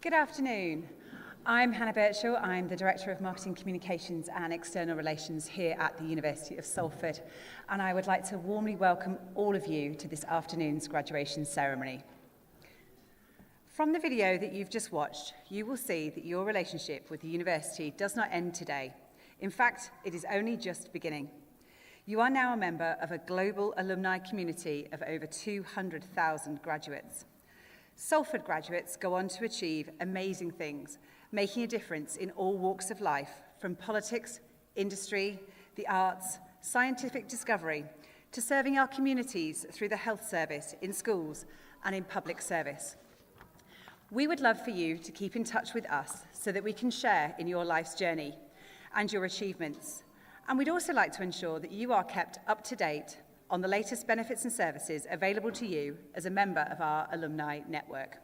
Good afternoon. I'm Hannah Birchall. I'm the Director of Marketing Communications and External Relations here at the University of Salford, and I would like to warmly welcome all of you to this afternoon's graduation ceremony. From the video that you've just watched, you will see that your relationship with the university does not end today. In fact, it is only just beginning. You are now a member of a global alumni community of over 200,000 graduates. Salford graduates go on to achieve amazing things, making a difference in all walks of life, from politics, industry, the arts, scientific discovery, to serving our communities through the health service, in schools, and in public service. We would love for you to keep in touch with us so that we can share in your life's journey and your achievements. And we'd also like to ensure that you are kept up to date on the latest benefits and services available to you as a member of our alumni network.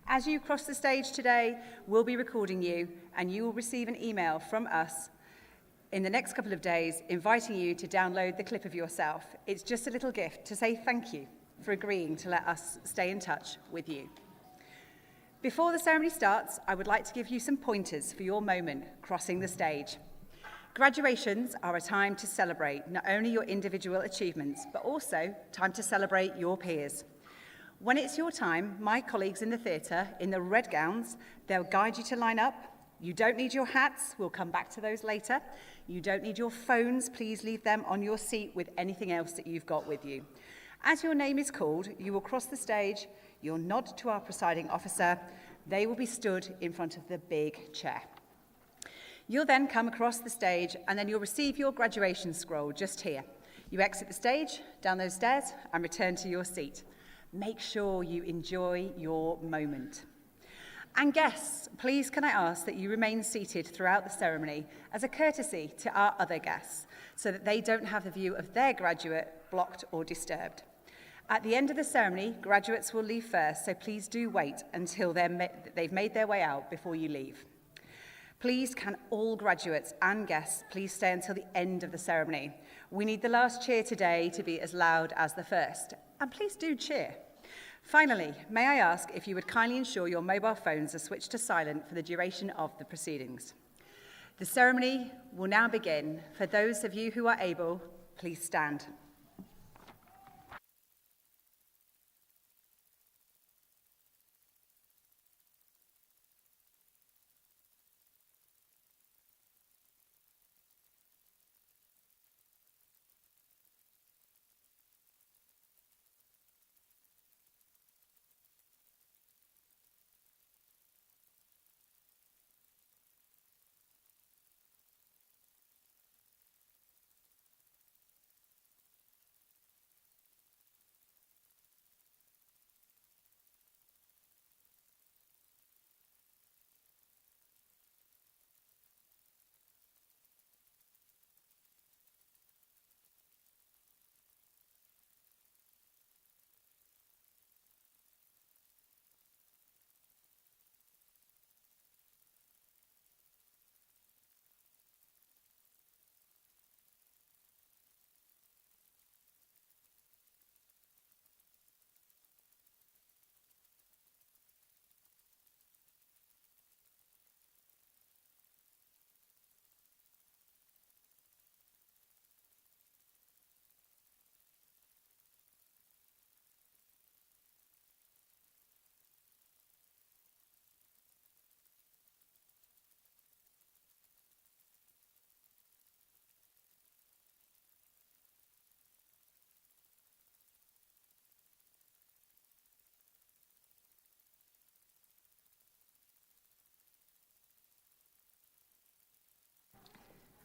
As you cross the stage today, we'll be recording you, and you will receive an email from us in the next couple of days inviting you to download the clip of yourself. It's just a little gift to say thank you for agreeing to let us stay in touch with you. Before the ceremony starts, I would like to give you some pointers for your moment crossing the stage. Graduations are a time to celebrate not only your individual achievements, but also time to celebrate your peers. When it's your time, my colleagues in the theatre, in the red gowns, they'll guide you to line up. You don't need your hats, we'll come back to those later. You don't need your phones, please leave them on your seat with anything else that you've got with you. As your name is called, you will cross the stage, you'll nod to our presiding officer, they will be stood in front of the big chair. You'll then come across the stage and then you'll receive your graduation scroll just here. You exit the stage, down those stairs, and return to your seat. Make sure you enjoy your moment. And guests, please can I ask that you remain seated throughout the ceremony as a courtesy to our other guests so that they don't have the view of their graduate blocked or disturbed. At the end of the ceremony, graduates will leave first, so please do wait until they've made their way out before you leave. Please can all graduates and guests please stay until the end of the ceremony. We need the last cheer today to be as loud as the first, and please do cheer. Finally, may I ask if you would kindly ensure your mobile phones are switched to silent for the duration of the proceedings. The ceremony will now begin. For those of you who are able, please stand.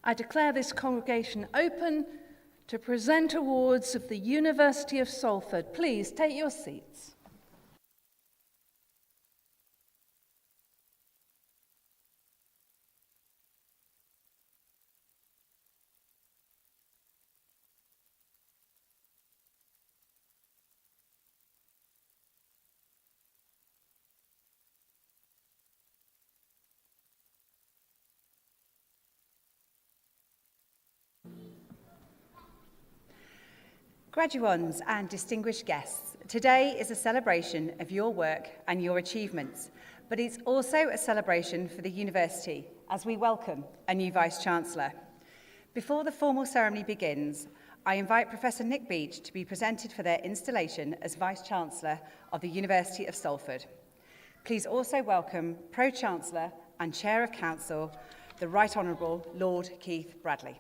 I declare this congregation open to present awards of the University of Salford. Please take your seats. Graduands and distinguished guests, today is a celebration of your work and your achievements, but it's also a celebration for the university as we welcome a new Vice-Chancellor. Before the formal ceremony begins, I invite Professor Nick Beach to be presented for their installation as Vice-Chancellor of the University of Salford. Please also welcome Pro-Chancellor and Chair of Council, the Right Honourable Lord Keith Bradley.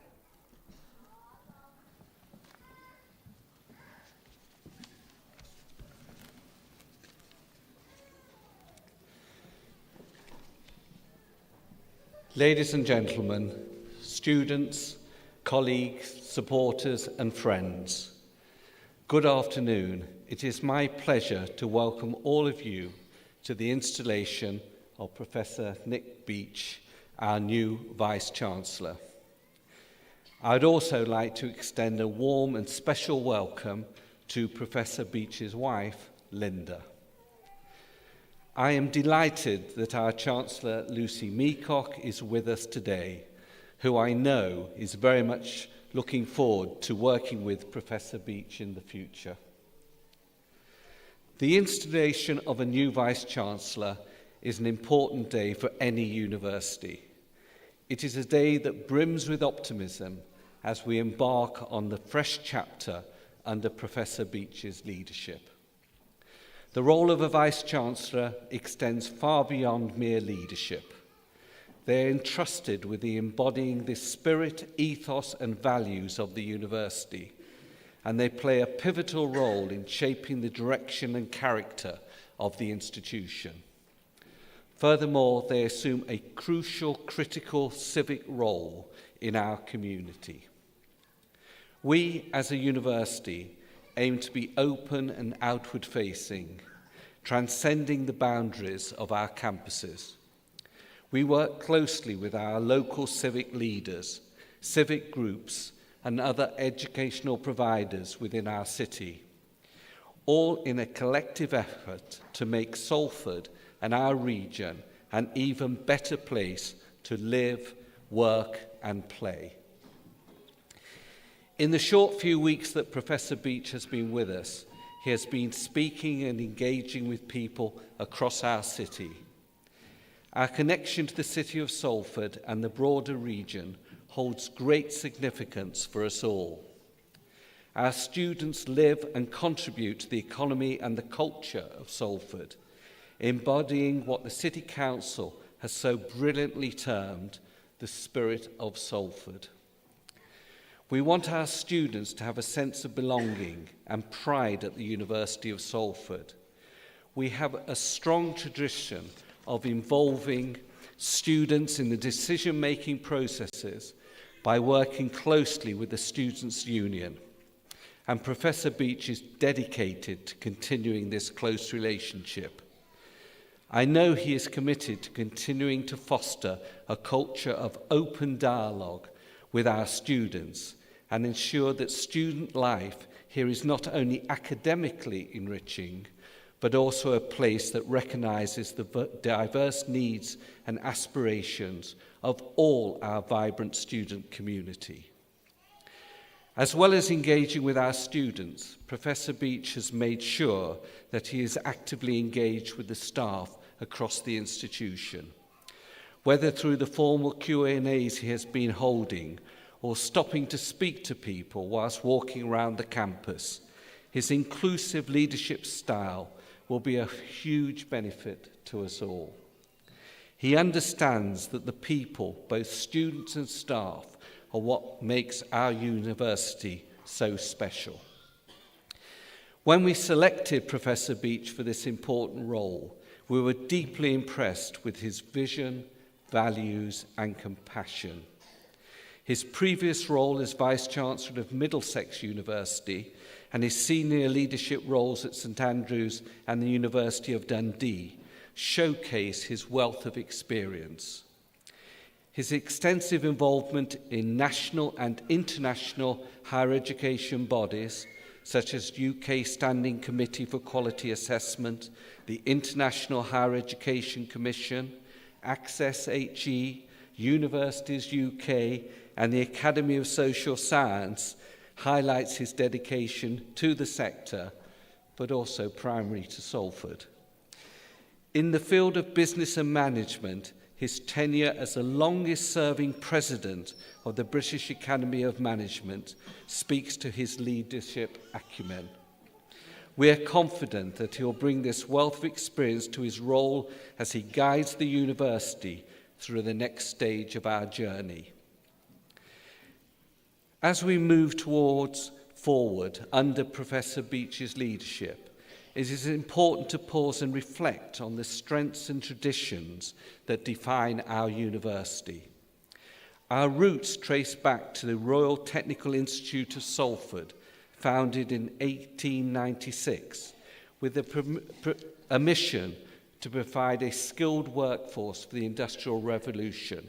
Ladies and gentlemen, students, colleagues, supporters and friends, good afternoon. It is my pleasure to welcome all of you to the installation of Professor Nick Beach, our new Vice-Chancellor. I would also like to extend a warm and special welcome to Professor Beach's wife, Linda. I am delighted that our Chancellor, Lucy Meacock, is with us today, who I know is very much looking forward to working with Professor Beach in the future. The installation of a new Vice-Chancellor is an important day for any university. It is a day that brims with optimism as we embark on the fresh chapter under Professor Beach's leadership. The role of a Vice-Chancellor extends far beyond mere leadership. They are entrusted with embodying the spirit, ethos and values of the university, and they play a pivotal role in shaping the direction and character of the institution. Furthermore, they assume a crucial, critical civic role in our community. We, as a university, aim to be open and outward-facing, transcending the boundaries of our campuses. We work closely with our local civic leaders, civic groups, and other educational providers within our city, all in a collective effort to make Salford and our region an even better place to live, work, and play. In the short few weeks that Professor Beach has been with us, he has been speaking and engaging with people across our city. Our connection to the city of Salford and the broader region holds great significance for us all. Our students live and contribute to the economy and the culture of Salford, embodying what the City Council has so brilliantly termed the spirit of Salford. We want our students to have a sense of belonging and pride at the University of Salford. We have a strong tradition of involving students in the decision-making processes by working closely with the Students' Union. And Professor Beach is dedicated to continuing this close relationship. I know he is committed to continuing to foster a culture of open dialogue with our students and ensure that student life here is not only academically enriching, but also a place that recognises the diverse needs and aspirations of all our vibrant student community. As well as engaging with our students, Professor Beach has made sure that he is actively engaged with the staff across the institution, whether through the formal Q&As he has been holding or stopping to speak to people whilst walking around the campus. His inclusive leadership style will be a huge benefit to us all. He understands that the people, both students and staff, are what makes our university so special. When we selected Professor Beach for this important role, we were deeply impressed with his vision, values, and compassion. His previous role as Vice-Chancellor of Middlesex University and his senior leadership roles at St Andrews and the University of Dundee showcase his wealth of experience. His extensive involvement in national and international higher education bodies, such as UK Standing Committee for Quality Assessment, the International Higher Education Commission, Access HE, Universities UK, and the Academy of Social Science, highlights his dedication to the sector, but also primarily to Salford. In the field of business and management, his tenure as the longest-serving president of the British Academy of Management speaks to his leadership acumen. We are confident that he'll bring this wealth of experience to his role as he guides the university through the next stage of our journey. As we move forward under Professor Beach's leadership, it is important to pause and reflect on the strengths and traditions that define our university. Our roots trace back to the Royal Technical Institute of Salford, founded in 1896, with a mission to provide a skilled workforce for the Industrial Revolution.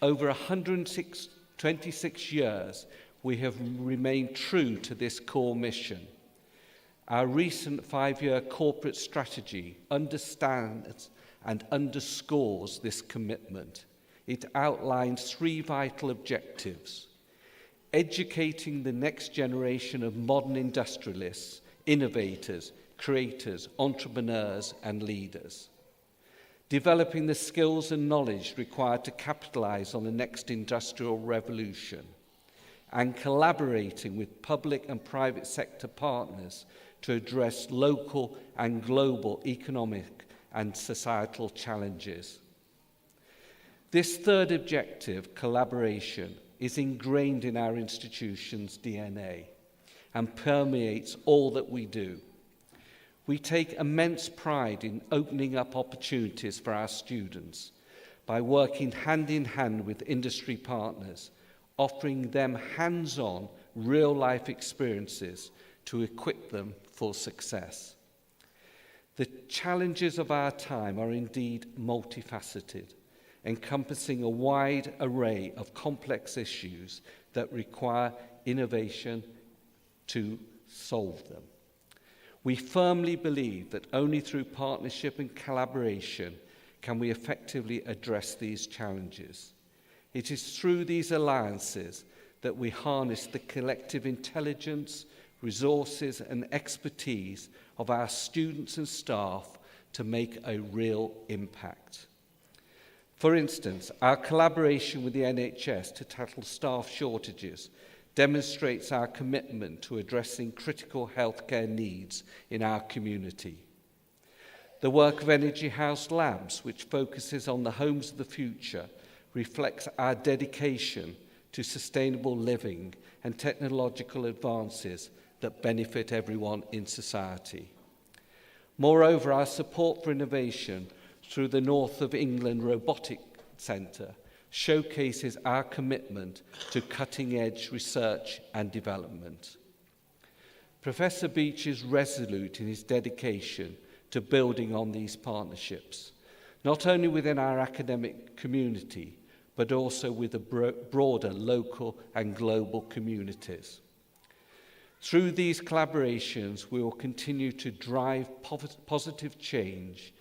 Over 126 years, we have remained true to this core mission. Our recent 5-year corporate strategy understands and underscores this commitment. It outlines 3 vital objectives: educating the next generation of modern industrialists, innovators, creators, entrepreneurs, and leaders; developing the skills and knowledge required to capitalize on the next industrial revolution; and collaborating with public and private sector partners to address local and global economic and societal challenges. This third objective, collaboration, is ingrained in our institution's DNA and permeates all that we do. We take immense pride in opening up opportunities for our students by working hand in hand with industry partners, offering them hands-on, real-life experiences to equip them for success. The challenges of our time are indeed multifaceted, encompassing a wide array of complex issues that require innovation to solve them. We firmly believe that only through partnership and collaboration can we effectively address these challenges. It is through these alliances that we harness the collective intelligence, resources, and expertise of our students and staff to make a real impact. For instance, our collaboration with the NHS to tackle staff shortages demonstrates our commitment to addressing critical healthcare needs in our community. The work of Energy House Labs, which focuses on the homes of the future, reflects our dedication to sustainable living and technological advances that benefit everyone in society. Moreover, our support for innovation through the North of England Robotic Centre showcases our commitment to cutting-edge research and development. Professor Beach is resolute in his dedication to building on these partnerships, not only within our academic community, but also with the broader local and global communities. Through these collaborations, we will continue to drive positive change,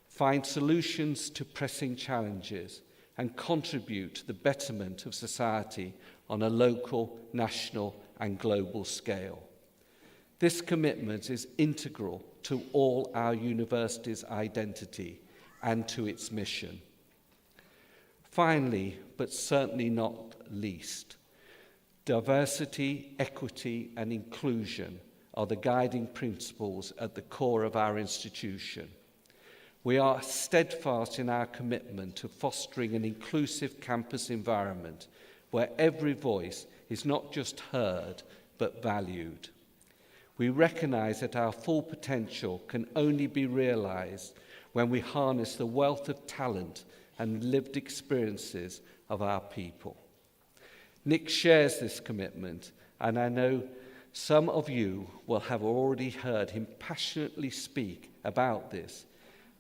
find solutions to pressing challenges, and contribute to the betterment of society on a local, national, and global scale. This commitment is integral to all our university's identity and to its mission. Finally, but certainly not least, diversity, equity, and inclusion are the guiding principles at the core of our institution. We are steadfast in our commitment to fostering an inclusive campus environment where every voice is not just heard, but valued. We recognise that our full potential can only be realised when we harness the wealth of talent and lived experiences of our people. Nick shares this commitment, and I know some of you will have already heard him passionately speak about this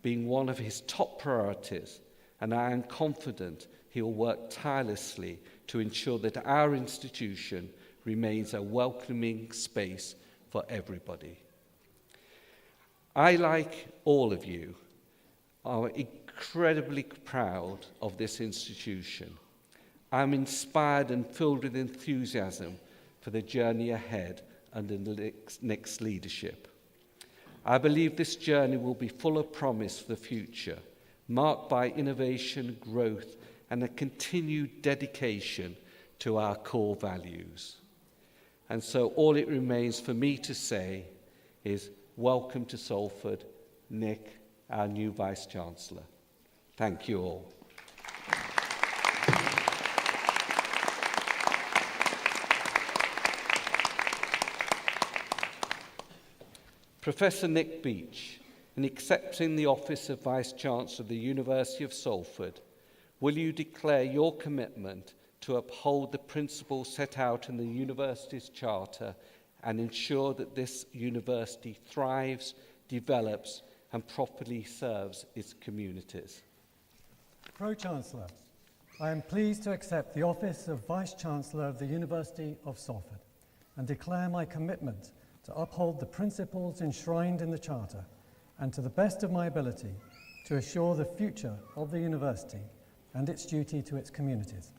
being one of his top priorities, and I am confident he will work tirelessly to ensure that our institution remains a welcoming space for everybody. I, like all of you, are incredibly proud of this institution. I'm inspired and filled with enthusiasm for the journey ahead under Nick's leadership. I believe this journey will be full of promise for the future, marked by innovation, growth, and a continued dedication to our core values. And so all it remains for me to say is welcome to Salford, Nick, our new Vice-Chancellor. Thank you all. Professor Nick Beach, in accepting the office of Vice-Chancellor of the University of Salford, will you declare your commitment to uphold the principles set out in the university's charter and ensure that this university thrives, develops, and properly serves its communities? Pro-Chancellor, I am pleased to accept the office of Vice-Chancellor of the University of Salford and declare my commitment to uphold the principles enshrined in the Charter and, to the best of my ability, to assure the future of the university and its duty to its communities.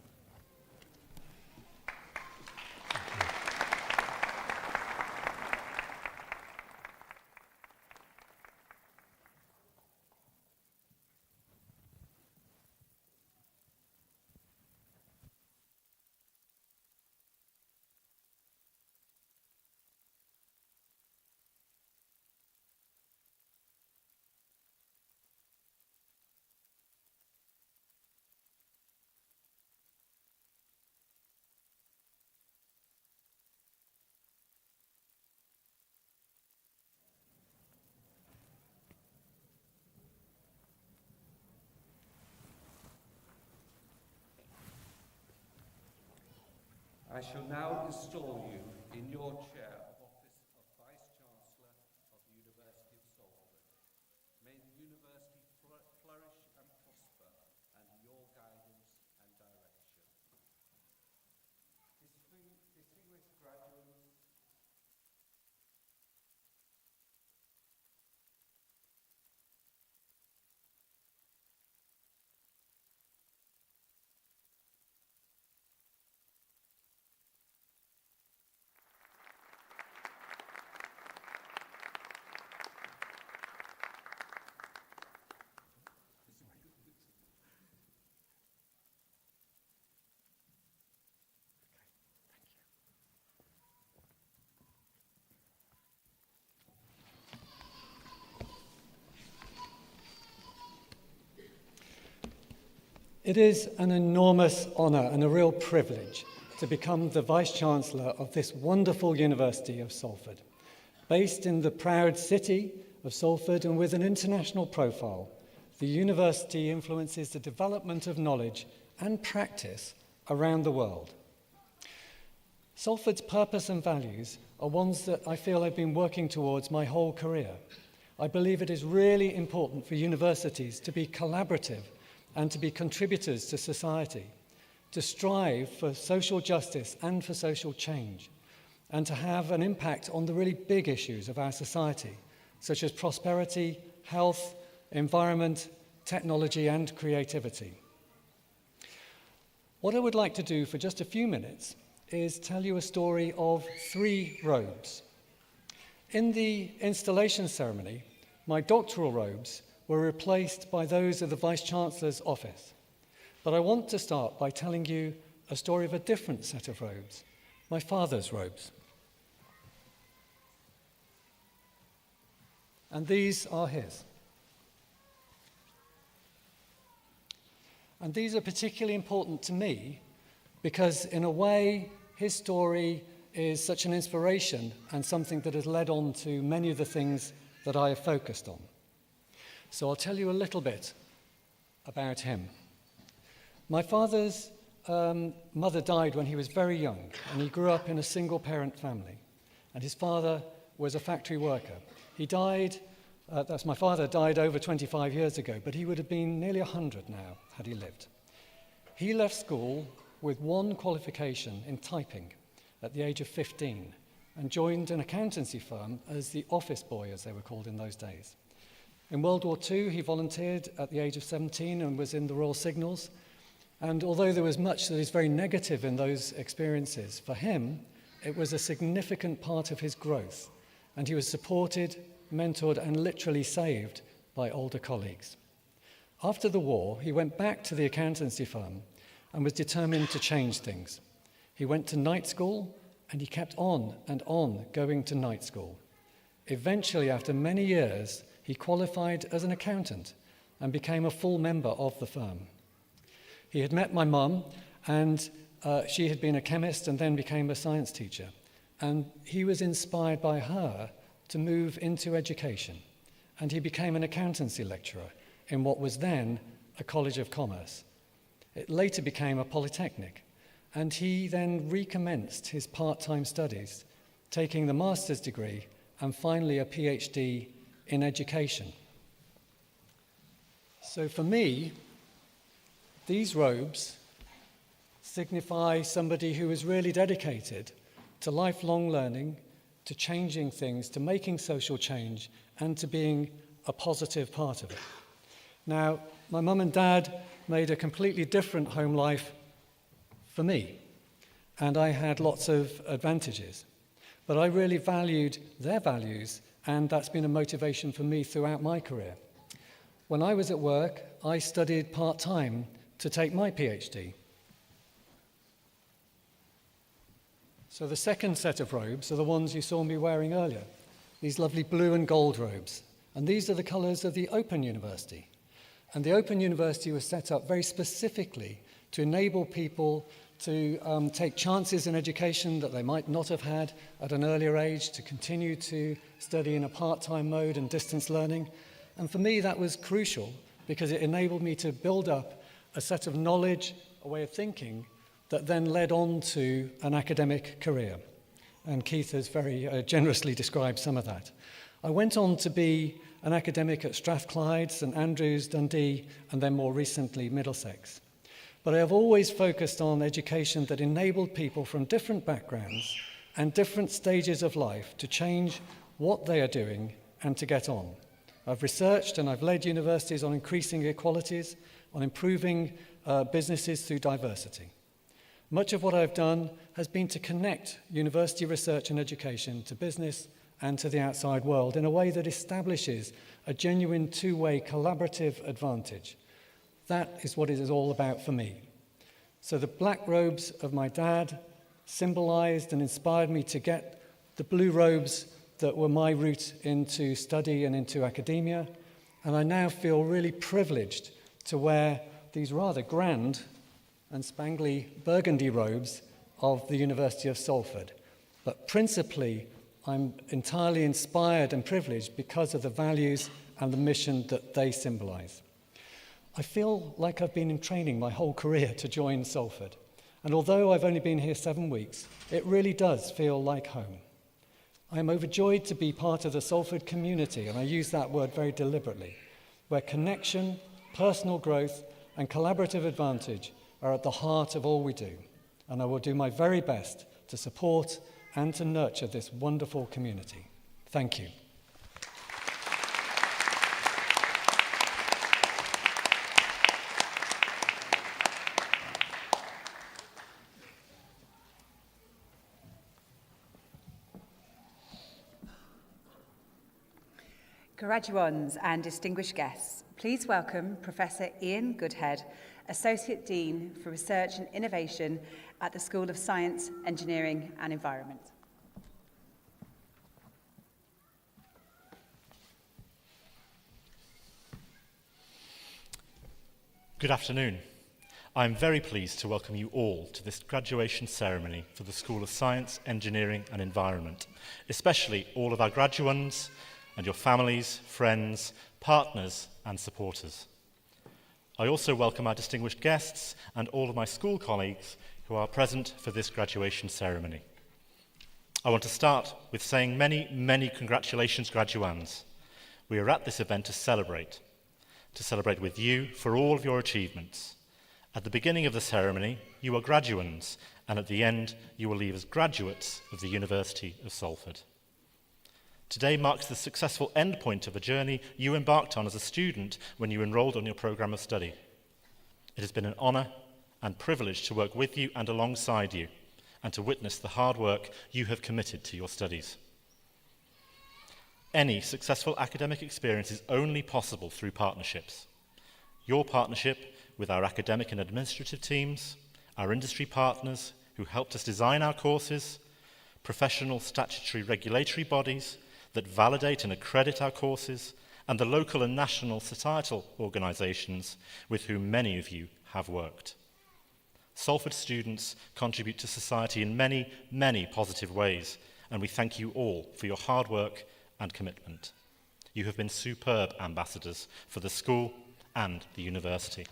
I shall now install you in your chair of office of Vice-Chancellor of the University of Salford. May the university flourish and prosper under your guidance and direction. Distinguished graduates, It is an enormous honour and a real privilege to become the Vice-Chancellor of this wonderful University of Salford. Based in the proud city of Salford and with an international profile, the university influences the development of knowledge and practice around the world. Salford's purpose and values are ones that I feel I've been working towards my whole career. I believe it is really important for universities to be collaborative and to be contributors to society, to strive for social justice and for social change, and to have an impact on the really big issues of our society, such as prosperity, health, environment, technology, and creativity. What I would like to do for just a few minutes is tell you a story of 3 robes. In the installation ceremony, my doctoral robes were replaced by those of the Vice-Chancellor's office. But I want to start by telling you a story of a different set of robes, my father's robes. And these are his. And these are particularly important to me because, in a way, his story is such an inspiration and something that has led on to many of the things that I have focused on. So I'll tell you a little bit about him. My father's mother died when he was very young, and he grew up in a single-parent family. And his father was a factory worker. He died, my father died over 25 years ago, but he would have been nearly 100 now had he lived. He left school with 1 qualification in typing at the age of 15 and joined an accountancy firm as the office boy, as they were called in those days. In World War II, he volunteered at the age of 17 and was in the Royal Signals. And although there was much that is very negative in those experiences, for him, it was a significant part of his growth. And he was supported mentored, and literally saved by older colleagues. After the war, he went back to the accountancy firm and was determined to change things. He went to night school, and he kept on and on going to night school. Eventually, after many years, he qualified as an accountant and became a full member of the firm. He had met my mum, and she had been a chemist and then became a science teacher. And he was inspired by her to move into education. And he became an accountancy lecturer in what was then a College of Commerce. It later became a polytechnic. And he then recommenced his part-time studies, taking the master's degree and finally a PhD in education. So for me, these robes signify somebody who is really dedicated to lifelong learning, to changing things, to making social change, and to being a positive part of it. Now, my mum and dad made a completely different home life for me, and I had lots of advantages. But I really valued their values, and that's been a motivation for me throughout my career. When I was at work, I studied part-time to take my PhD. So the second set of robes are the ones you saw me wearing earlier, these lovely blue and gold robes. And these are the colours of the Open University. And the Open University was set up very specifically to enable people to take chances in education that they might not have had at an earlier age, to continue to study in a part-time mode and distance learning. And for me, that was crucial because it enabled me to build up a set of knowledge, a way of thinking, that then led on to an academic career. And Keith has very generously described some of that. I went on to be an academic at Strathclyde, St Andrews, Dundee, and then more recently Middlesex. But I have always focused on education that enabled people from different backgrounds and different stages of life to change what they are doing and to get on. I've researched and I've led universities on increasing equalities, on improving businesses through diversity. Much of what I've done has been to connect university research and education to business and to the outside world in a way that establishes a genuine two-way collaborative advantage. That is what it is all about for me. So the black robes of my dad symbolized and inspired me to get the blue robes that were my route into study and into academia. And I now feel really privileged to wear these rather grand and spangly burgundy robes of the University of Salford. But principally, I'm entirely inspired and privileged because of the values and the mission that they symbolize. I feel like I've been in training my whole career to join Salford. And although I've only been here 7 weeks, it really does feel like home. I am overjoyed to be part of the Salford community, and I use that word very deliberately, where connection, personal growth, and collaborative advantage are at the heart of all we do. And I will do my very best to support and to nurture this wonderful community. Thank you. Graduands and distinguished guests, please welcome Professor Ian Goodhead, Associate Dean for Research and Innovation at the School of Science, Engineering and Environment. Good afternoon. I'm very pleased to welcome you all to this graduation ceremony for the School of Science, Engineering and Environment, especially all of our graduands and your families, friends, partners and supporters. I also welcome our distinguished guests and all of my school colleagues who are present for this graduation ceremony. I want to start with saying many, many congratulations, graduands. We are at this event to celebrate with you for all of your achievements. At the beginning of the ceremony, you are graduands, and at the end, you will leave as graduates of the University of Salford. Today marks the successful endpoint of a journey you embarked on as a student when you enrolled on your programme of study. It has been an honour and privilege to work with you and alongside you, and to witness the hard work you have committed to your studies. Any successful academic experience is only possible through partnerships. Your partnership with our academic and administrative teams, our industry partners who helped us design our courses, professional statutory regulatory bodies that validate and accredit our courses, and the local and national societal organisations with whom many of you have worked. Salford students contribute to society in many, many positive ways, and we thank you all for your hard work and commitment. You have been superb ambassadors for the school and the university.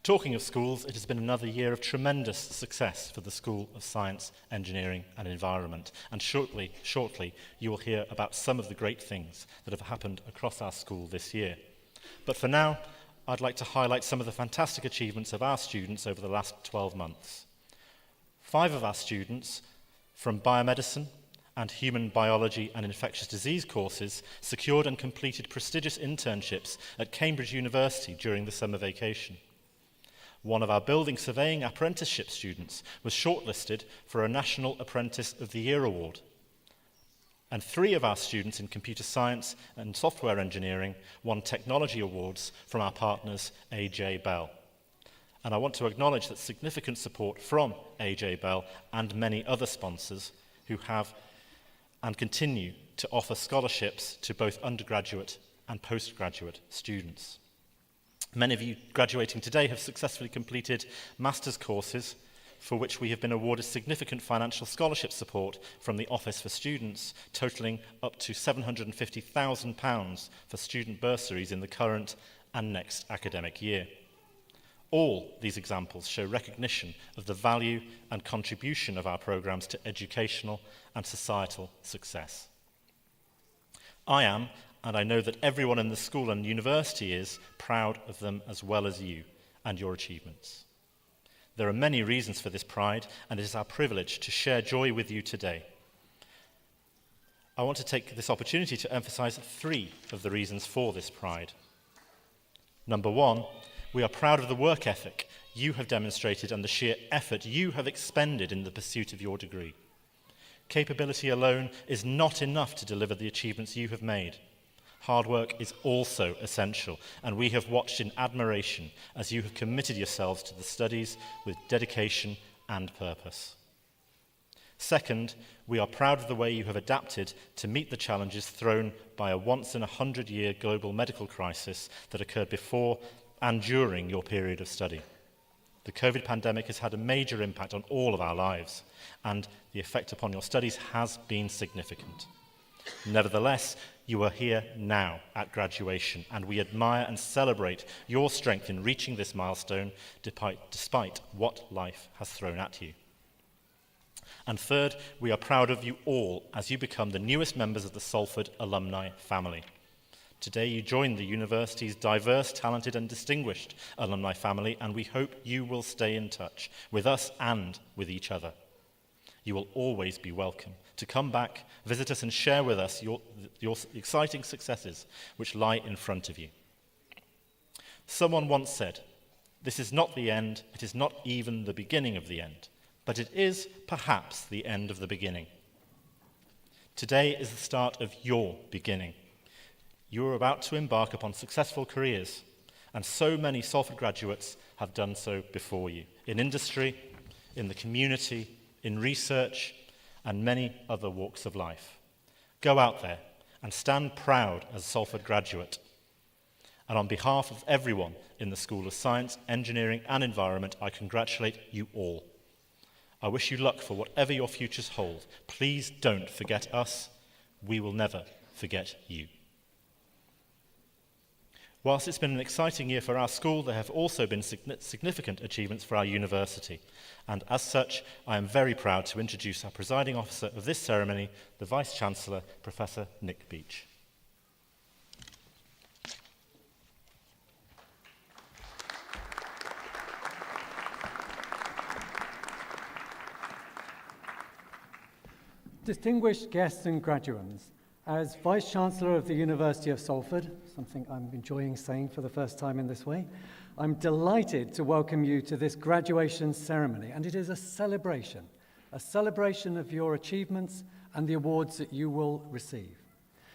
Talking of schools, it has been another year of tremendous success for the School of Science, Engineering and Environment, and shortly you will hear about some of the great things that have happened across our school this year. But for now, I'd like to highlight some of the fantastic achievements of our students over the last 12 months. 5 of our students from biomedicine and human biology and infectious disease courses secured and completed prestigious internships at Cambridge University during the summer vacation. One of our building surveying apprenticeship students was shortlisted for a National Apprentice of the Year award. And 3 of our students in computer science and software engineering won technology awards from our partners AJ Bell. And I want to acknowledge that significant support from AJ Bell and many other sponsors who have and continue to offer scholarships to both undergraduate and postgraduate students. Many of you graduating today have successfully completed master's courses for which we have been awarded significant financial scholarship support from the Office for Students, totalling up to £750,000 for student bursaries in the current and next academic year. All these examples show recognition of the value and contribution of our programmes to educational and societal success. I am, and I know that everyone in the school and university is, proud of them as well as you and your achievements. There are many reasons for this pride, and it is our privilege to share joy with you today. I want to take this opportunity to emphasise 3 of the reasons for this pride. Number 1, we are proud of the work ethic you have demonstrated and the sheer effort you have expended in the pursuit of your degree. Capability alone is not enough to deliver the achievements you have made. Hard work is also essential, and we have watched in admiration as you have committed yourselves to the studies with dedication and purpose. Second, we are proud of the way you have adapted to meet the challenges thrown by a once-in-a-100-year global medical crisis that occurred before and during your period of study. The COVID pandemic has had a major impact on all of our lives, and the effect upon your studies has been significant. Nevertheless, you are here now at graduation, and we admire and celebrate your strength in reaching this milestone despite what life has thrown at you. And third, we are proud of you all as you become the newest members of the Salford alumni family. Today you join the university's diverse, talented and distinguished alumni family, and we hope you will stay in touch with us and with each other. You will always be welcome to come back, visit us and share with us your exciting successes which lie in front of you. Someone once said, "This is not the end, it is not even the beginning of the end, but it is perhaps the end of the beginning." Today is the start of your beginning. You are about to embark upon successful careers, and so many Salford graduates have done so before you, in industry, in the community, in research, and many other walks of life. Go out there and stand proud as a Salford graduate. And on behalf of everyone in the School of Science, Engineering and Environment, I congratulate you all. I wish you luck for whatever your futures hold. Please don't forget us. We will never forget you. Whilst it's been an exciting year for our school, there have also been significant achievements for our university. And as such, I am very proud to introduce our presiding officer of this ceremony, the Vice-Chancellor, Professor Nick Beach. Distinguished guests and graduands, as Vice-Chancellor of the University of Salford, something I'm enjoying saying for the first time in this way, I'm delighted to welcome you to this graduation ceremony, and it is a celebration of your achievements and the awards that you will receive.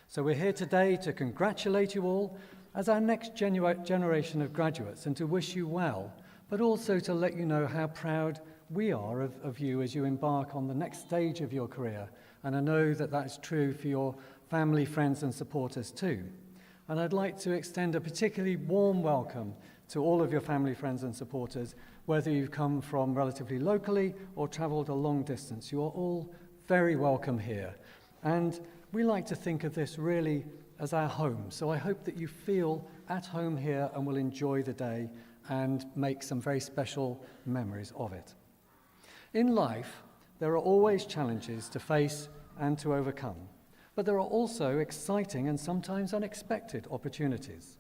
So we're here today to congratulate you all as our next generation of graduates and to wish you well, but also to let you know how proud we are of you as you embark on the next stage of your career. And I know that that's true for your family, friends and supporters too. And I'd like to extend a particularly warm welcome to all of your family, friends and supporters, whether you've come from relatively locally or travelled a long distance. You are all very welcome here. And we like to think of this really as our home. So I hope that you feel at home here and will enjoy the day and make some very special memories of it. In life, there are always challenges to face and to overcome, but there are also exciting and sometimes unexpected opportunities.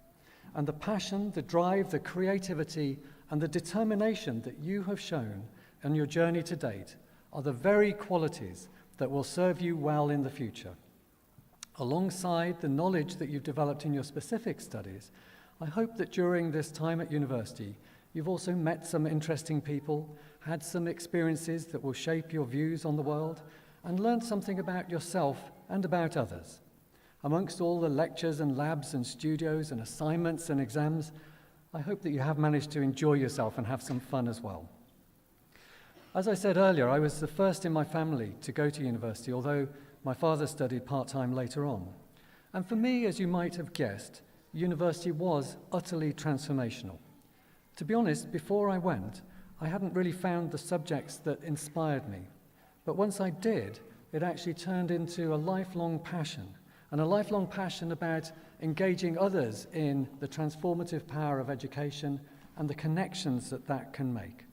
And the passion, the drive, the creativity, and the determination that you have shown on your journey to date are the very qualities that will serve you well in the future. Alongside the knowledge that you've developed in your specific studies, I hope that during this time at university, you've also met some interesting people, had some experiences that will shape your views on the world, and learned something about yourself and about others. Amongst all the lectures and labs and studios and assignments and exams, I hope that you have managed to enjoy yourself and have some fun as well. As I said earlier, I was the first in my family to go to university, although my father studied part-time later on. And for me, as you might have guessed, university was utterly transformational. To be honest, before I went, I hadn't really found the subjects that inspired me. But once I did, it actually turned into a lifelong passion, and a lifelong passion about engaging others in the transformative power of education and the connections that that can make.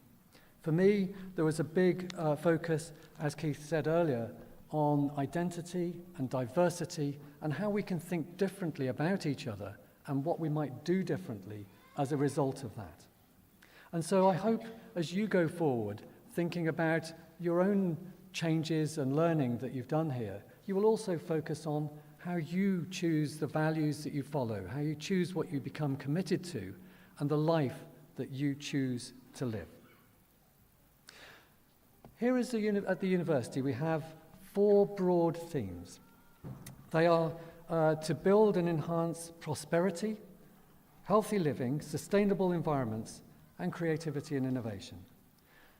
For me, there was a big focus, as Keith said earlier, on identity and diversity and how we can think differently about each other and what we might do differently as a result of that. And so I hope as you go forward, thinking about your own changes and learning that you've done here, you will also focus on how you choose the values that you follow, how you choose what you become committed to, and the life that you choose to live. Here at the university, we have 4 broad themes. They are to build and enhance prosperity, healthy living, sustainable environments, and creativity and innovation.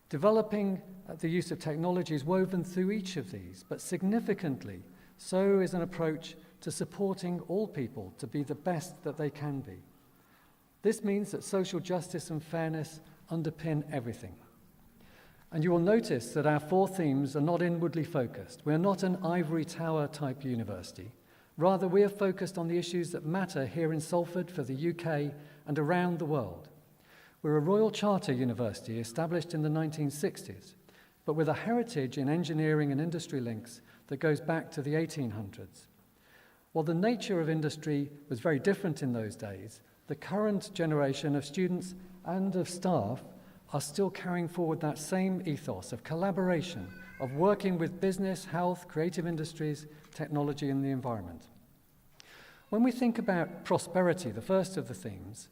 Developing the use of technology is woven through each of these, but significantly, so is an approach to supporting all people to be the best that they can be. This means that social justice and fairness underpin everything. And you will notice that our 4 themes are not inwardly focused. We are not an ivory tower type university. Rather, we are focused on the issues that matter here in Salford, for the UK, and around the world. We're a Royal Charter university established in the 1960s, but with a heritage in engineering and industry links that goes back to the 1800s. While the nature of industry was very different in those days, the current generation of students and of staff are still carrying forward that same ethos of collaboration, of working with business, health, creative industries, technology, and the environment. When we think about prosperity, the first of the themes,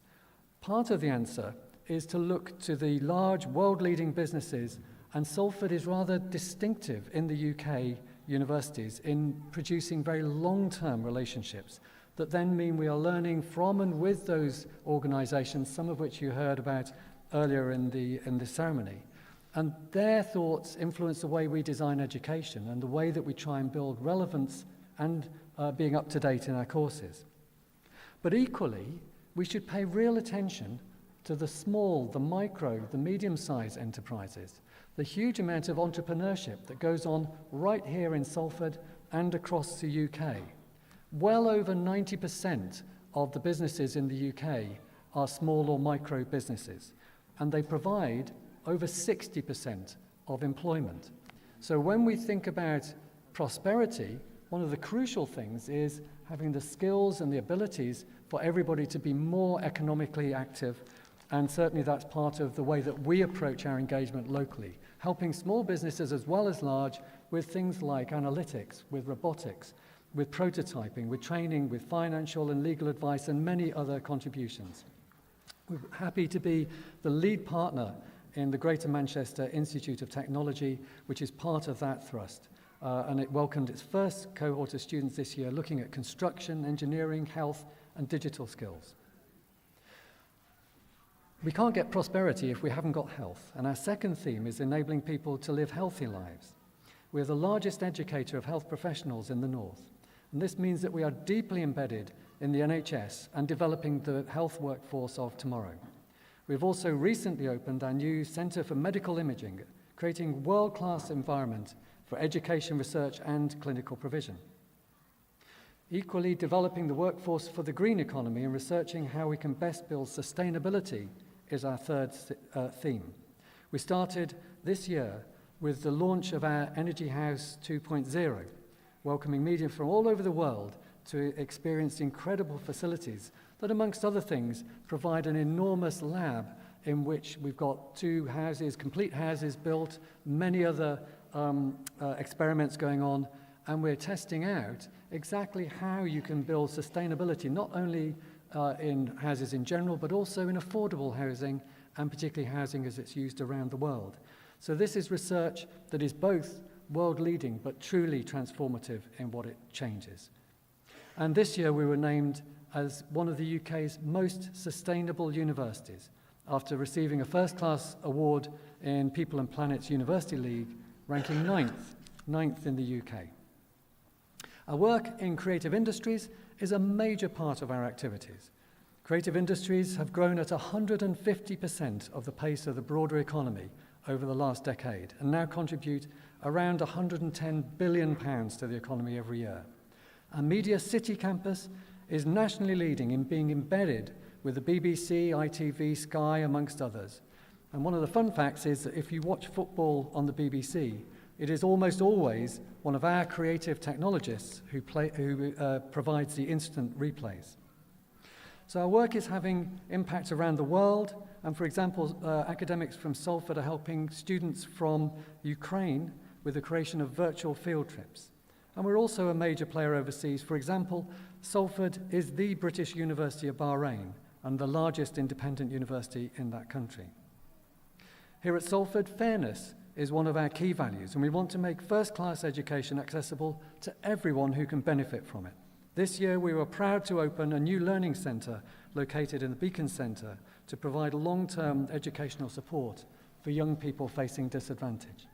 part of the answer is to look to the large world-leading businesses, and Salford is rather distinctive in the UK universities in producing very long-term relationships that then mean we are learning from and with those organisations, some of which you heard about earlier in the ceremony. And their thoughts influence the way we design education and the way that we try and build relevance and being up to date in our courses. But equally, we should pay real attention to the small, the micro, the medium-sized enterprises, the huge amount of entrepreneurship that goes on right here in Salford and across the UK. Well over 90% of the businesses in the UK are small or micro businesses, and they provide over 60% of employment. So when we think about prosperity, one of the crucial things is having the skills and the abilities for everybody to be more economically active, and certainly that's part of the way that we approach our engagement locally, helping small businesses as well as large with things like analytics, with robotics, with prototyping, with training, with financial and legal advice, and many other contributions. We're happy to be the lead partner in the Greater Manchester Institute of Technology, which is part of that thrust. and it welcomed its first cohort of students this year looking at construction, engineering, health, and digital skills. We can't get prosperity if we haven't got health, and our second theme is enabling people to live healthy lives. We are the largest educator of health professionals in the North, and this means that we are deeply embedded in the NHS and developing the health workforce of tomorrow. We've also recently opened our new Centre for Medical Imaging, creating a world-class environment for education, research, and clinical provision. Equally, developing the workforce for the green economy and researching how we can best build sustainability is our third theme. We started this year with the launch of our Energy House 2.0, welcoming media from all over the world to experience incredible facilities that, amongst other things, provide an enormous lab in which we've got 2 houses, complete houses built, many other experiments going on, and we're testing out exactly how you can build sustainability, not only in houses in general, but also in affordable housing, and particularly housing as it's used around the world. So this is research that is both world-leading, but truly transformative in what it changes. And this year we were named as one of the UK's most sustainable universities, after receiving a first-class award in People and Planet's University League, ranking ninth in the UK. Our work in creative industries is a major part of our activities. Creative industries have grown at 150% of the pace of the broader economy over the last decade and now contribute around £110 billion to the economy every year. Our Media City campus is nationally leading in being embedded with the BBC, ITV, Sky, amongst others. And one of the fun facts is that if you watch football on the BBC, it is almost always one of our creative technologists who provides the instant replays. So our work is having impact around the world, and for example, academics from Salford are helping students from Ukraine with the creation of virtual field trips. And we're also a major player overseas. For example, Salford is the British University of Bahrain and the largest independent university in that country. Here at Salford, fairness is one of our key values, and we want to make first-class education accessible to everyone who can benefit from it. This year, we were proud to open a new learning centre located in the Beacon Centre to provide long-term educational support for young people facing disadvantage.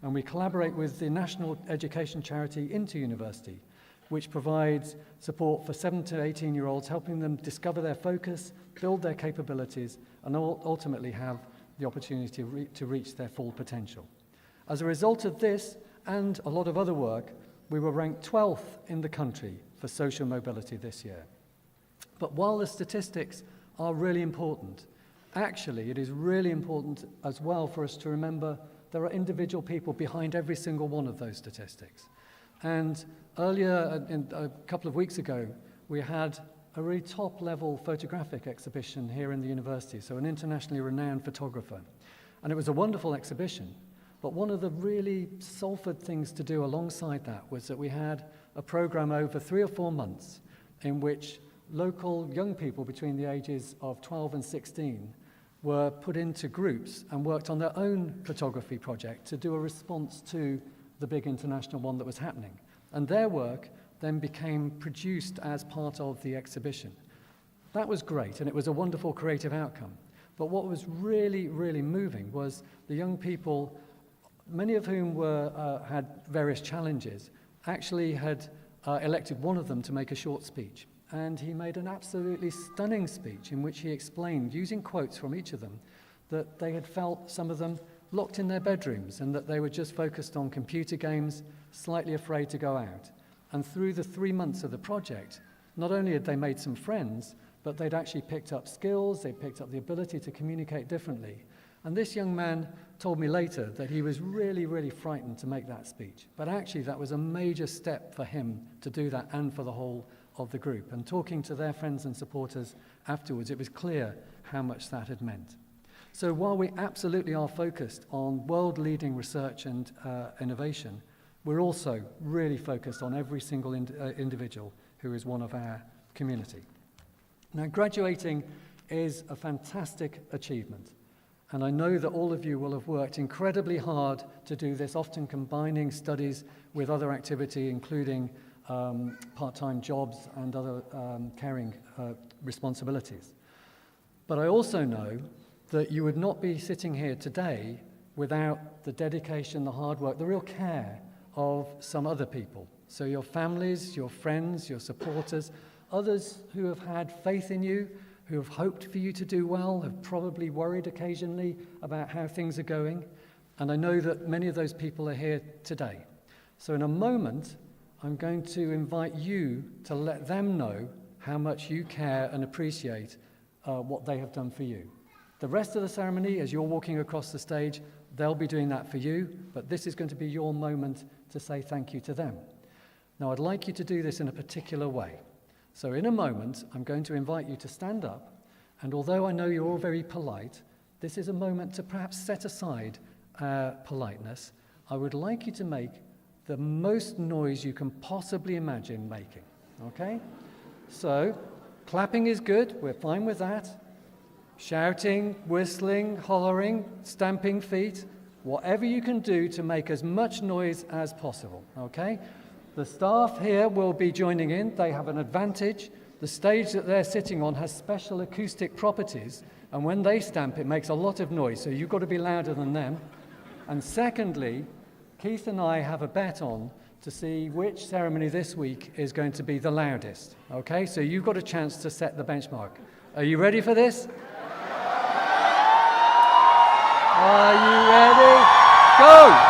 And we collaborate with the national education charity Into University, which provides support for 7 to 18-year-olds, helping them discover their focus, build their capabilities, and ultimately have the opportunity to reach their full potential. As a result of this and a lot of other work, we were ranked 12th in the country for social mobility this year. But while the statistics are really important, actually it is really important as well for us to remember there are individual people behind every single one of those statistics. And earlier, a couple of weeks ago, we had a really top-level photographic exhibition here in the university, so an internationally renowned photographer. And it was a wonderful exhibition, but one of the really Salford things to do alongside that was that we had a program over 3 or 4 months in which local young people between the ages of 12 and 16 were put into groups and worked on their own photography project to do a response to the big international one that was happening. And their work then became produced as part of the exhibition. That was great, and it was a wonderful creative outcome. But what was really, really moving was the young people, many of whom had various challenges, actually had elected one of them to make a short speech. And he made an absolutely stunning speech in which he explained, using quotes from each of them, that they had felt, some of them, locked in their bedrooms and that they were just focused on computer games, slightly afraid to go out. And through the 3 months of the project, not only had they made some friends, but they'd actually picked up skills, they'd picked up the ability to communicate differently. And this young man told me later that he was really, really frightened to make that speech. But actually that was a major step for him to do that and for the whole of the group. And talking to their friends and supporters afterwards, it was clear how much that had meant. So while we absolutely are focused on world-leading research and innovation, we're also really focused on every single individual who is one of our community. Now, graduating is a fantastic achievement. And I know that all of you will have worked incredibly hard to do this, often combining studies with other activity, including part-time jobs and other caring responsibilities. But I also know that you would not be sitting here today without the dedication, the hard work, the real care of some other people. So your families, your friends, your supporters, others who have had faith in you, who have hoped for you to do well, have probably worried occasionally about how things are going. And I know that many of those people are here today. So in a moment, I'm going to invite you to let them know how much you care and appreciate what they have done for you. The rest of the ceremony, as you're walking across the stage, they'll be doing that for you, but this is going to be your moment to say thank you to them. Now, I'd like you to do this in a particular way. So in a moment, I'm going to invite you to stand up, and although I know you're all very polite, this is a moment to perhaps set aside politeness. I would like you to make the most noise you can possibly imagine making, okay? So, clapping is good, we're fine with that. Shouting, whistling, hollering, stamping feet, whatever you can do to make as much noise as possible, okay? The staff here will be joining in. They have an advantage. The stage that they're sitting on has special acoustic properties, and when they stamp, it makes a lot of noise, so you've got to be louder than them. And secondly, Keith and I have a bet on to see which ceremony this week is going to be the loudest, okay? So you've got a chance to set the benchmark. Are you ready for this? Are you ready? Go!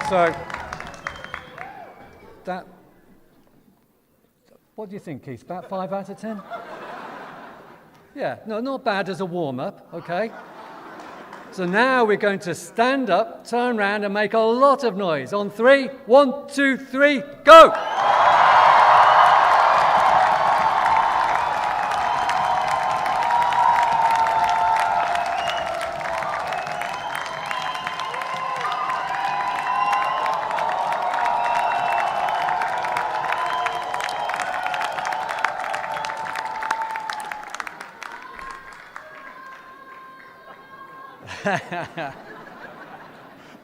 So, what do you think, Keith? About 5 out of 10? Yeah, no, not bad as a warm-up, okay? So now we're going to stand up, turn around, and make a lot of noise. On 3, 1, 2, 3, go!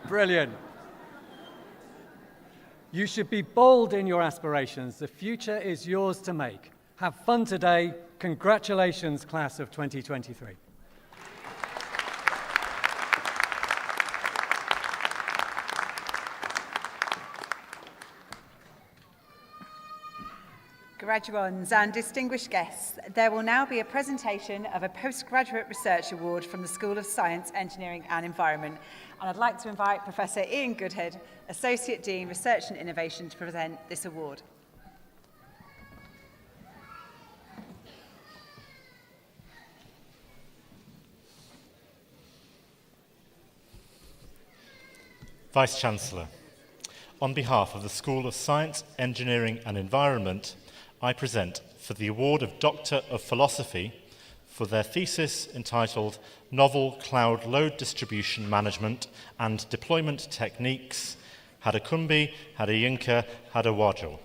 Brilliant. You should be bold in your aspirations. The future is yours to make. Have fun today. Congratulations, class of 2023. Graduands and distinguished guests, there will now be a presentation of a postgraduate research award from the School of Science, Engineering and Environment. And I'd like to invite Professor Ian Goodhead, Associate Dean, Research and Innovation, to present this award. Vice-Chancellor, on behalf of the School of Science, Engineering and Environment, I present for the award of Doctor of Philosophy for their thesis entitled Novel Cloud Load Distribution Management and Deployment Techniques, Hadakumbi, Hadayinka, Hadawajo.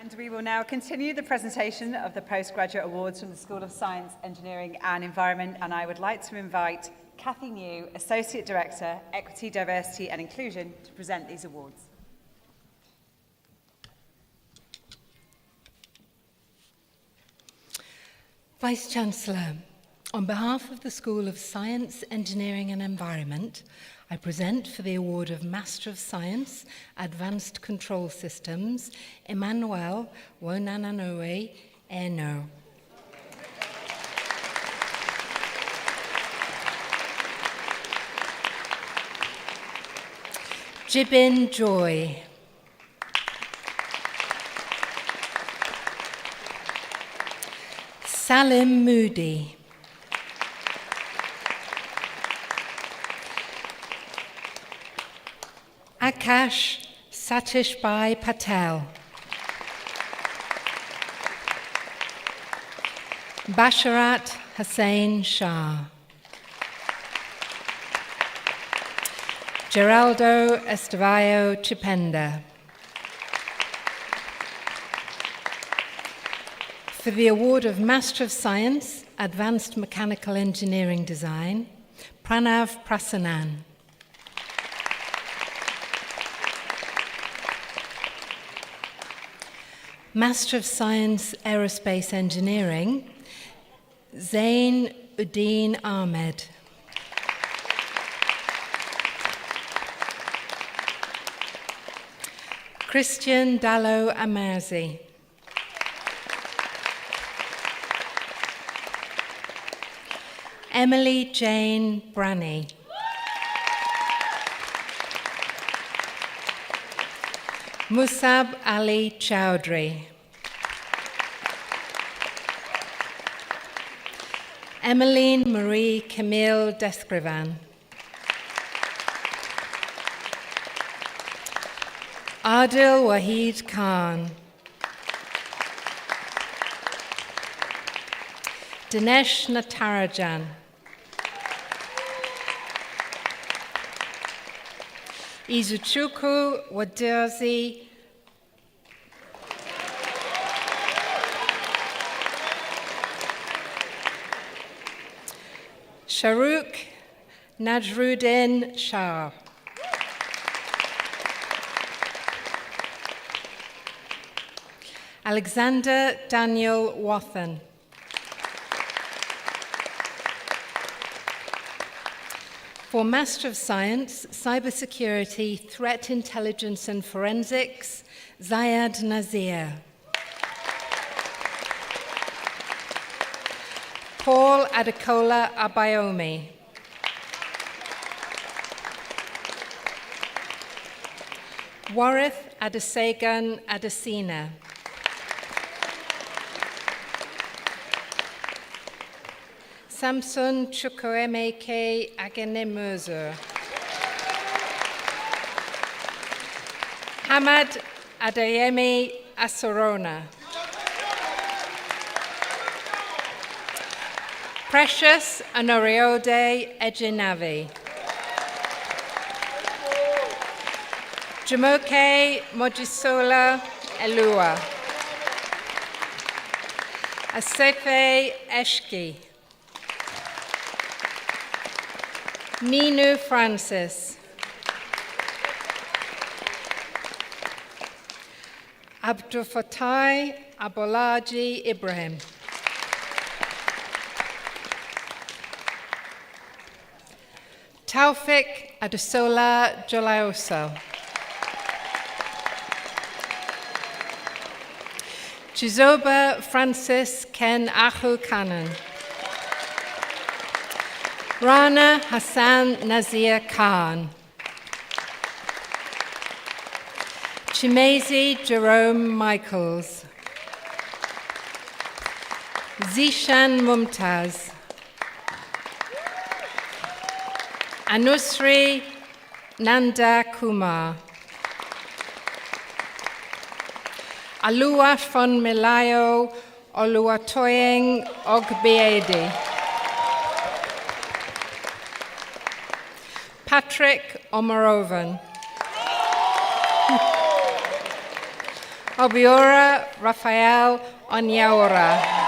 And we will now continue the presentation of the postgraduate awards from the School of Science, Engineering and Environment, and I would like to invite Cathy New, Associate Director, Equity, Diversity and Inclusion, to present these awards. Vice-Chancellor, on behalf of the School of Science, Engineering and Environment, I present for the award of Master of Science, Advanced Control Systems, Emmanuel Wonananoe Eno. Jibin Joy. Salim Moody. Prakash Satishbhai Patel. Basharat Hussain Shah. Geraldo Estevao Chipenda. For the award of Master of Science, Advanced Mechanical Engineering Design, Pranav Prasannan. Master of Science, Aerospace Engineering, Zain Uddin Ahmed. Christian Dallo Amazi. Emily Jane Branney. Musab Ali Chowdhury. Emmeline Marie Camille Descrivan. Adil Wahid Khan. Dinesh Natarajan. Izuchukwu Wadazi. Shahrukh Najruddin Shah. Alexander Daniel Wathan. For Master of Science, Cybersecurity, Threat Intelligence and Forensics, Zayad Nazir. Paul Adekola Abayomi. Warith Adesegan Adesina. Samson Chukwuemeke Agenemozu. Hamad Adeyemi Asorona. Precious Honoriode Ejinavi. Jumoke Mojisola Elua. Asefe Eshki. Ninu Francis. Abdulfatai Abolaji Ibrahim. Taufik Adesola Jolaoso. Chizoba Francis Ken Ahu Kanan. Rana Hassan Nazir Khan. Chimezi Jerome Michaels. Zishan Mumtaz. Anusri Nanda Kumar. Alua Fon Milayo Oluwatoyeng Ogbiedi. Patrick Omarovan. Obiora Raphael Onyaura.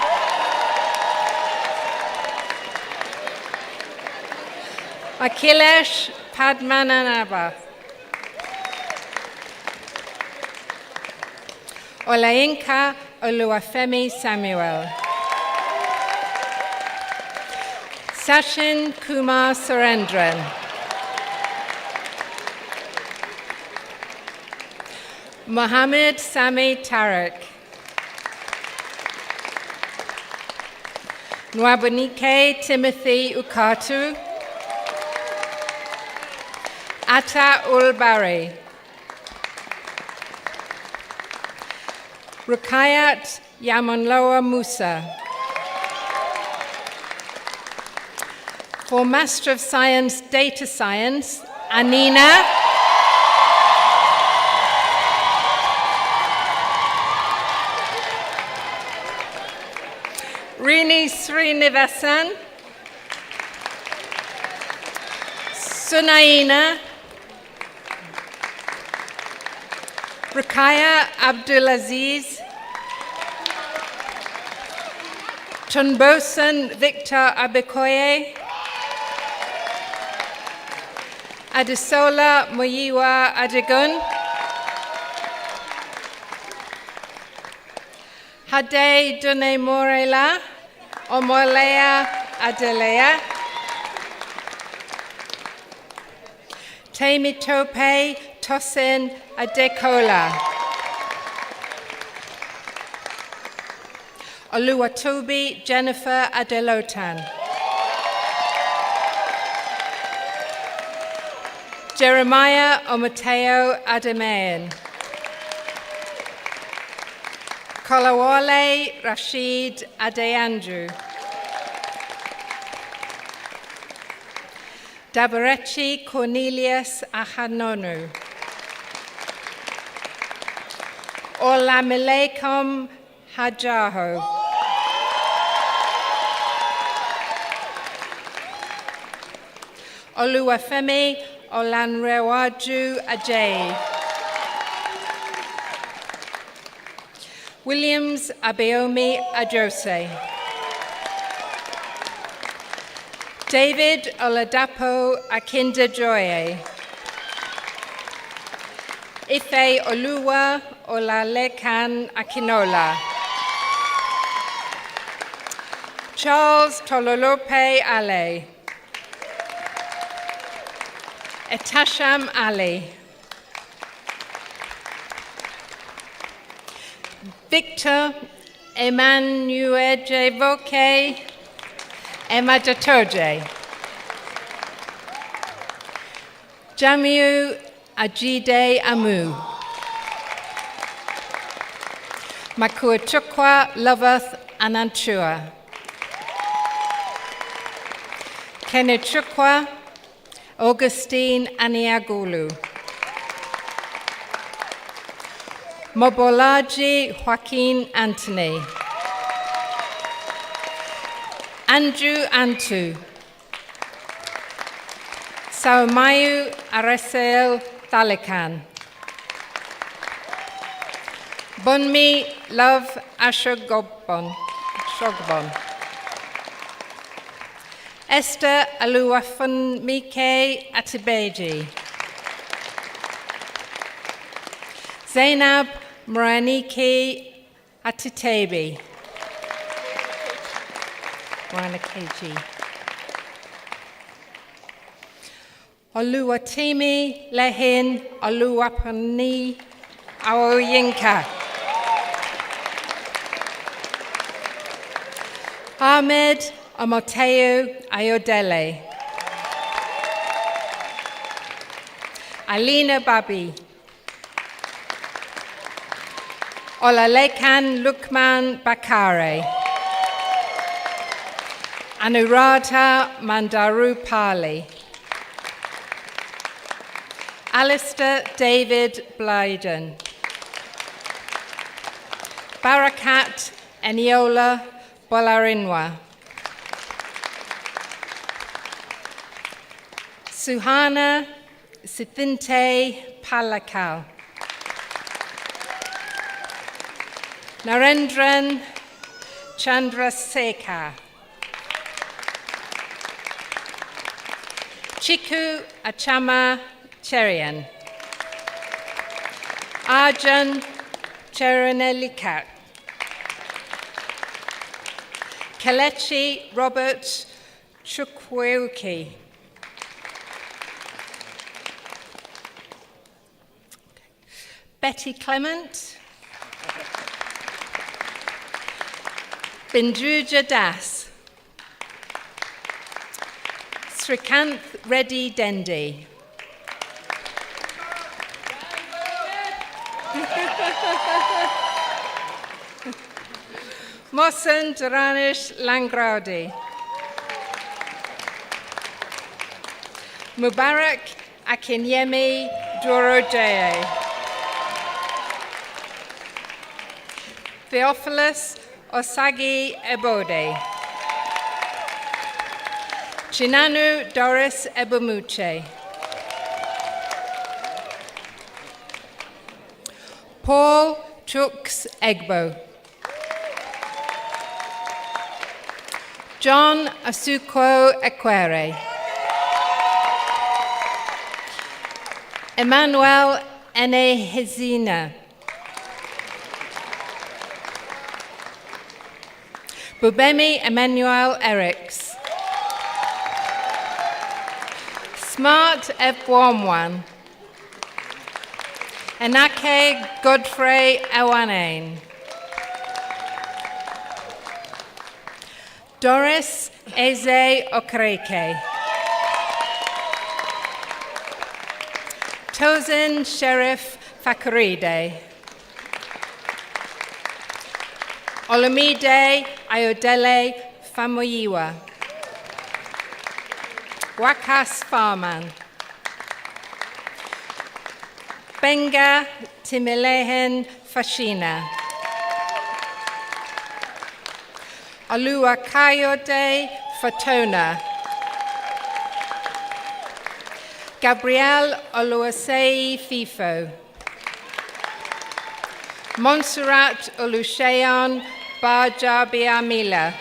Akhilesh Padmanabha. Olayinka Oluwafemi Samuel. Sachin Kumar Surendran. Mohammed Sami Tarek. Nwabunike Timothy Ukatu. Atta Ulbari. Rukayat Yamonloa Musa. For Master of Science, Data Science, Anina Srinivasan, Sunaina, Ruqayya Abdulaziz, Tunbosan Victor Abekoye, Adesola Muyiwa Adegun, Hade Dune Morela, Omolea Adelea, Temitope Tosin Adekola, Oluwatobi Jennifer Adelotan, Jeremiah Omateo Ademayan, Kolawole Rashid Adeyanju, Dabarechi Cornelius Ahanonu, Olamilekom Hajaho, Oluwafemi Olanrewaju Ajay, Williams Abayomi Ajose, David Oladapo Akindajoye, Ife Oluwa Olalekan Akinola, Charles Tololope Ale, Etasham Ali, Victor Emmanuel Voke Emadatoje, Jamiu Ajide Amu, Makuachukwa Lovath Anantua, Kenechukwa Augustine Aniagulu, Mobolaji Joaquin Anthony, Andrew Antu, Saumayu Aresel Thalikan, Bonmi Love Ashogbon, Esther Aluwafunmike Atibeji, Zainab Moraniki Atitebi, Moranikeji, Oluwatimi Lehin Oluwapani Awoyinka, Ahmed Amoteo Ayodele, Alina Babi, Olalekan Lukman Bakare, Anuradha Mandaru Pali, Alistair David Blyden, Barakat Eniola Bolarinwa, Suhana Sithinte Palakal, Narendran Chandrasekhar, Chiku Achama Cherian, Arjan Cherenelikat, Kelechi Robert Chukwuki, Betty Clement, Bindruja Das, Srikanth Reddy Dendi, Mohsen Duranish Langraudi, Mubarak Akinyemi Durojeye, Theophilus Osagi Ebode, Chinanu Doris Ebumuche. Paul Chooks Egbo. John Asuquo Equere. Emmanuel Enehezina. Bubemi Emmanuel Eriks. Smart Ebwomwan. Enake Godfrey Awanane. Doris Eze Okereke. Tosin Sheriff Fakaride. Olumide Ayodele Famoyiwa. Wakas Farman. Benga Timilehen Fashina. Alua Kayode Fatona. Gabrielle Oluwasei Fifo. Montserrat Oluseyan Bajabiamila.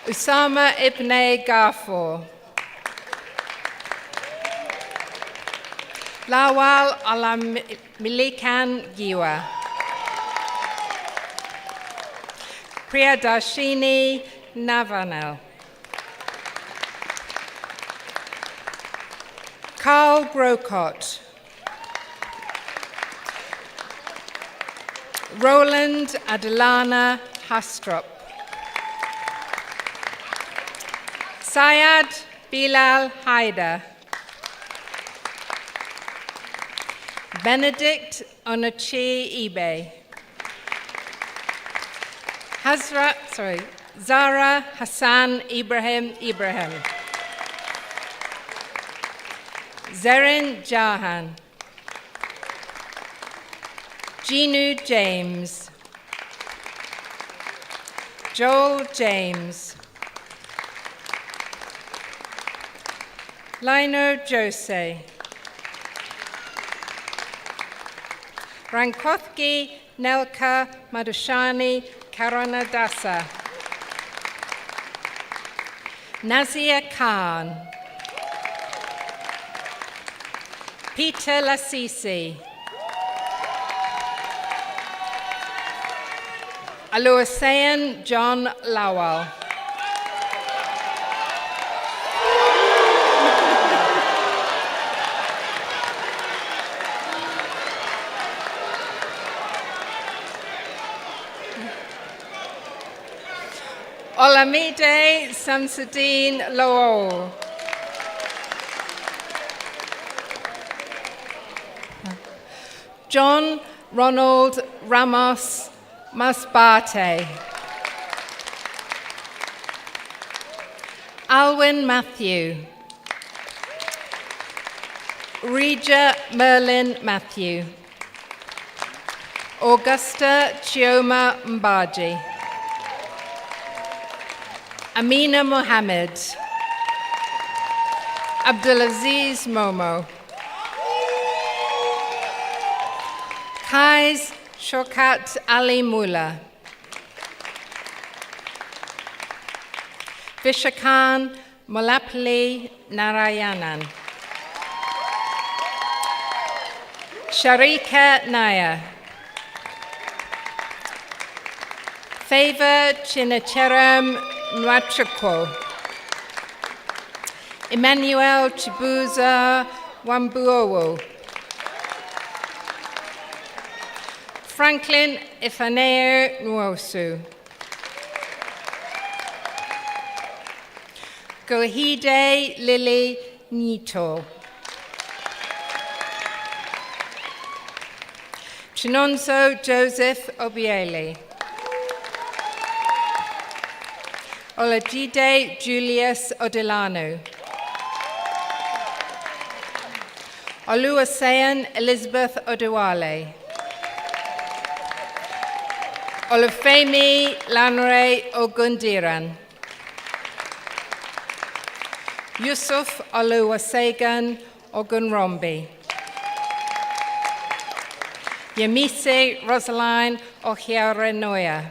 Usama Ibn Ghafor. Lawal Alamilikan Giwa. Priyadarshini Navanel. Carl Grocott. Roland Adelana Hastrup. Syed Bilal Haider. Benedict Onochi Ibe. Zara Hassan Ibrahim. Zerin Jahan. Ginu James. Joel James. Lino Jose. Rankothki Nelka Madushani Karanadasa. Nazia Khan. Peter Lasisi. Aluasean John Lawal. Olamide Samsudeen Lowell. John Ronald Ramos Masbate. Alwyn Matthew. Regia Merlin Matthew. Augusta Chioma Mbaji. Amina Mohammed. Abdulaziz Momo. Kais Shokat Ali Mullah. Vishakan Molapali Narayanan. Sharika Naya. Favor Chinacheram Nwachukwu. Emmanuel Chibuza Wambuowo. Franklin Ifaneo Nwosu. Gohide Lily Nito. Chinonso Joseph Obiele. Olajide Julius Odilano. Oluwaseyan Elizabeth Odewale. Olufemi Lanre Ogundiran. Yusuf Oluwasegun Ogunrombi. Yemise Rosaline Ohiarenoya.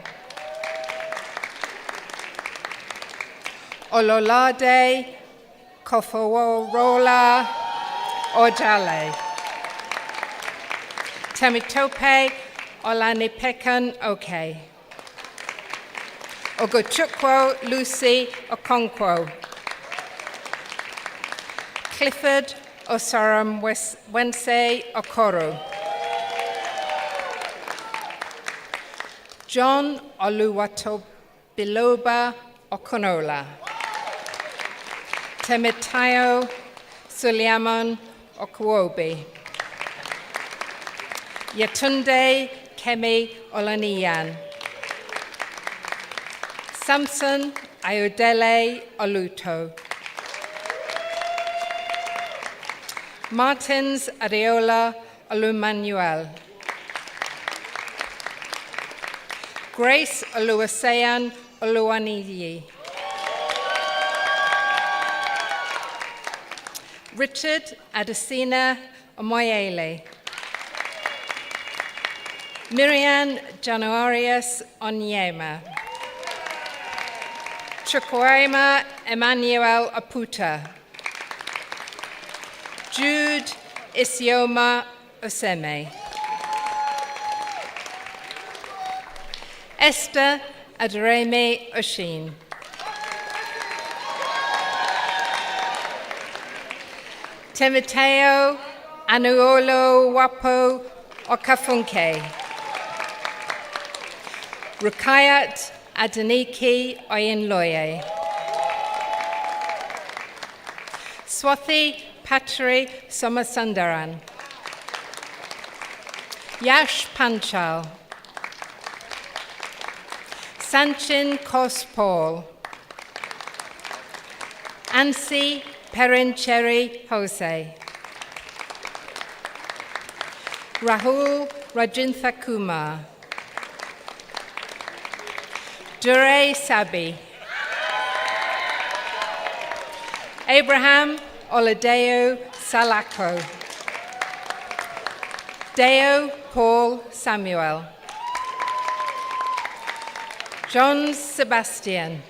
Ololade Kofoworola Ojale. Temitope Olanipekan Oke. Ogochukwu Lucy Okonkwo. Clifford Osaram Wense Okoro. John Oluwatobiloba Okonola. Temitayo Suliamon Okwobi. Yetunde Kemi Olaniyan. Samson Ayodele Oluto. Martins Adeola Olumanuel. Grace Oluwaseyan Oluwaniyi. Richard Adesina Omoyele. Miriam Januarius Onyema. Chukwuema Emmanuel Aputa. Jude Isioma Oseme. Esther Adareme Oshin. Timoteo Anuolo Wapo Okafunke. Rukayat Adeniki Oyenloye. Swathi Patri Somasundaran. Yash Panchal. Sanchin Kospol. Ansi Perencheri Jose. Rahul Rajintha Kumar. Dure Sabi. Abraham Oladeo Salako. Deo Paul Samuel. John Sebastian.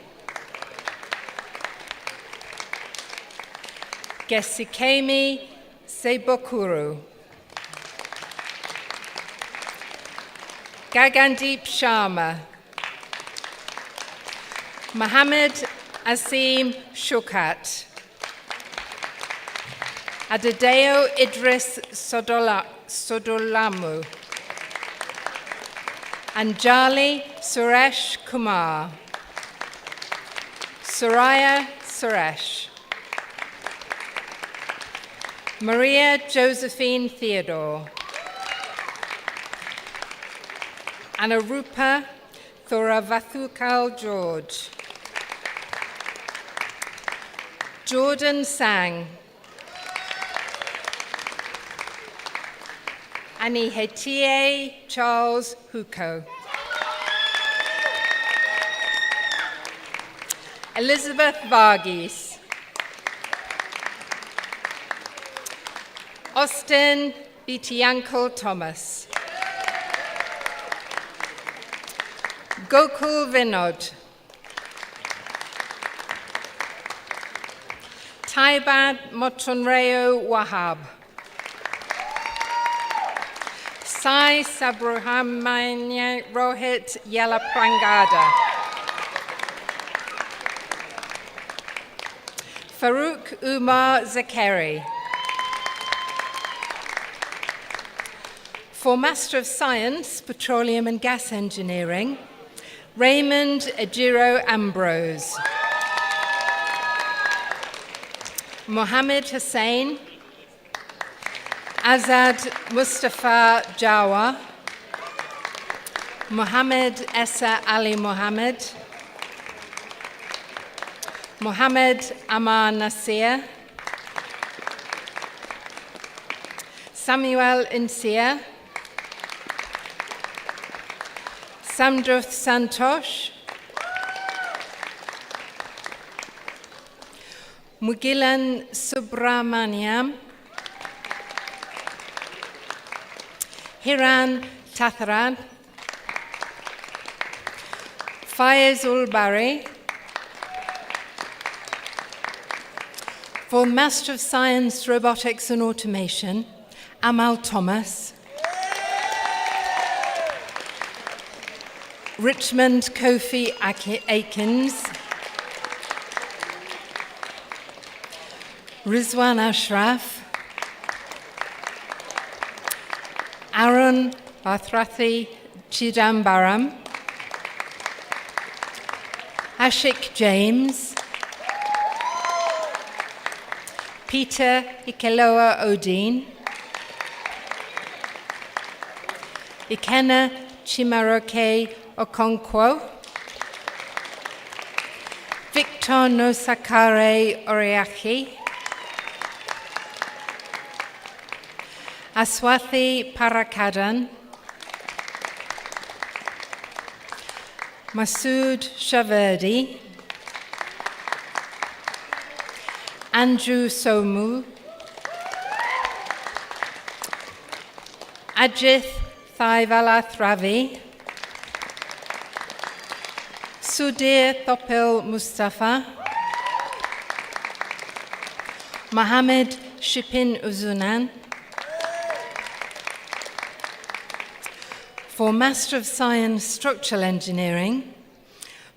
Gesikemi Sebokuru. Gagandeep Sharma. Mohammed Asim Shukat. Adedeo Idris Sodolamu. Anjali Suresh Kumar. Soraya Suresh. Maria Josephine Theodore. Anarupa Thoravathukal George. Jordan Sang. Anihetie Charles Huko. Elizabeth Varghese. Austin Bitiankle Thomas. Gokul Vinod. Taibad Motunreo Wahab. Sai Sabruhamanya Rohit Yelaprangada. Farouk Umar Zakeri. For Master of Science, Petroleum and Gas Engineering, Raymond Ejiro Ambrose. Mohammed Hussain. Azad Mustafa Jawa. Mohammed Essa Ali Mohammed. Mohammed Amar Nasir. Samuel Insia. Samdruth Santosh. Mugilan Subramaniam, Hiran Tatharan, Faiz Ulbari. For Master of Science, Robotics and Automation, Amal Thomas. Richmond Kofi Akins. Rizwan Ashraf. Aaron Bathrathi Chidambaram. Ashik James. Peter Ikeloa Odin. Ikenna Chimaroke Okonkwo. Victor Nosakare Oriachi. Aswathi Parakadan. Masood Shaverdi. Andrew Somu. Ajith Thaivala Thravi. Sudhir Thopil Mustafa. Mohammed Shipin Uzunan. For Master of Science Structural Engineering,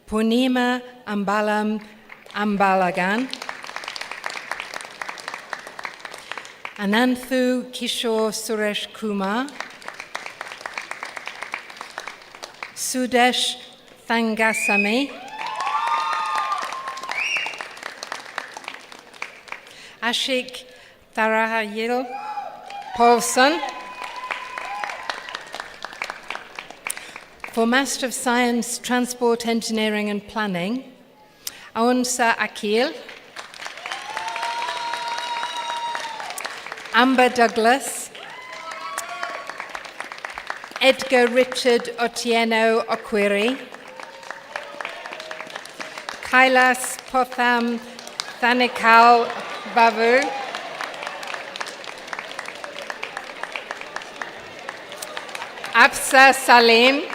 Purnima Ambalam Ambalagan. Ananthu Kishore Suresh Kumar. Sudesh Thangasamy. Ashik Tharahayil Paulson. For Master of Science Transport Engineering and Planning, Aunsa Akil. Amber Douglas, Edgar Richard Otieno Okwiri, Kailas Potham Thanikal Babu, Afsa Salim.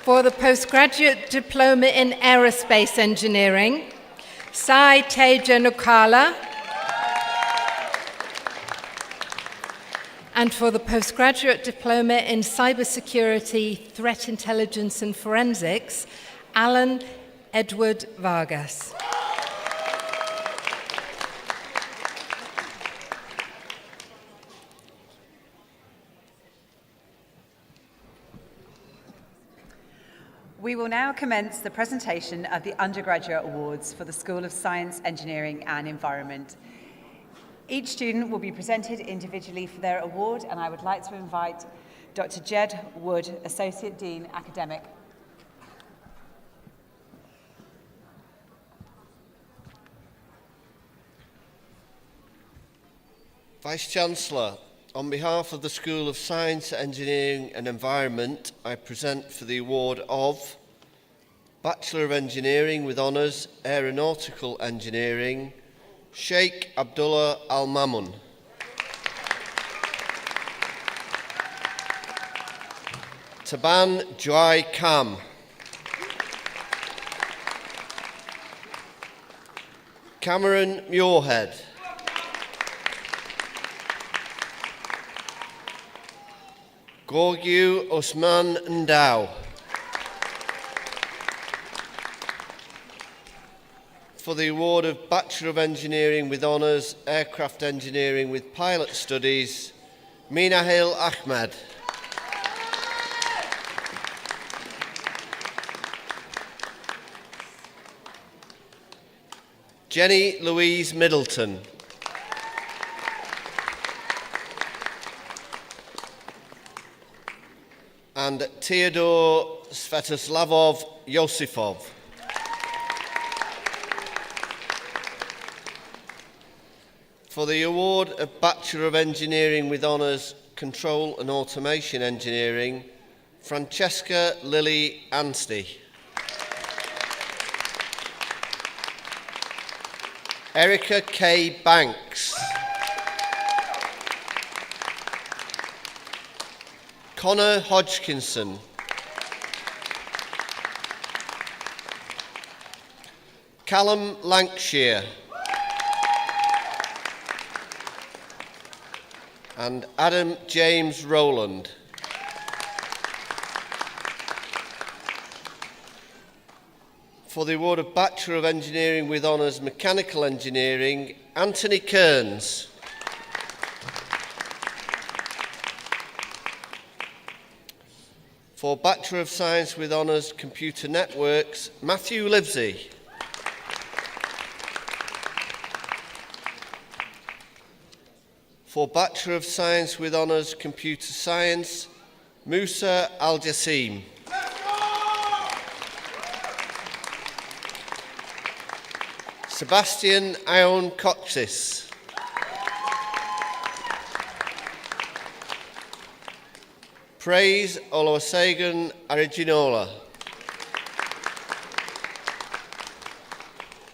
For the Postgraduate Diploma in Aerospace Engineering, Sai Teja Nukala. And for the Postgraduate Diploma in Cybersecurity, Threat Intelligence and Forensics, Alan Edward Vargas. We will now commence the presentation of the Undergraduate Awards for the School of Science, Engineering and Environment. Each student will be presented individually for their award, and I would like to invite Dr. Jed Wood, Associate Dean, Academic. Vice-Chancellor, on behalf of the School of Science, Engineering and Environment, I present for the award of Bachelor of Engineering with Honours, Aeronautical Engineering, Sheikh Abdullah Al Mamun. Taban Joy Kam. Cameron Muirhead. Gorgyu Osman Ndao. For the award of Bachelor of Engineering with Honours, Aircraft Engineering with Pilot Studies, Minahil Ahmed. Jenny Louise Middleton. And Theodore Svetoslavov Yosifov. For the award of Bachelor of Engineering with Honours, Control and Automation Engineering, Francesca Lily Anstey. Erica K. Banks. Connor Hodgkinson. Callum Lancashire. And Adam James Rowland. For the award of Bachelor of Engineering with Honours Mechanical Engineering, Anthony Kearns. For Bachelor of Science with Honours Computer Networks, Matthew Livesey. For Bachelor of Science with Honours Computer Science, Musa Al-Jassim. Sebastian Ion Coxis. Praise Oluwasegun Ariginola.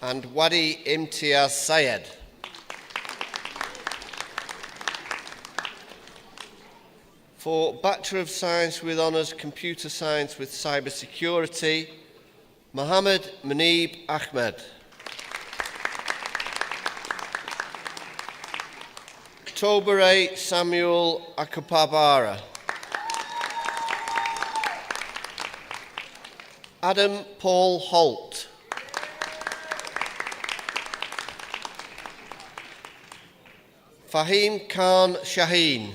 And Wadi Imtiaz Sayed. For Bachelor of Science with Honours Computer Science with Cyber Security, Mohammed Munib Ahmed. Tobere Samuel Akupabara. Adam Paul Holt. Fahim Khan Shaheen.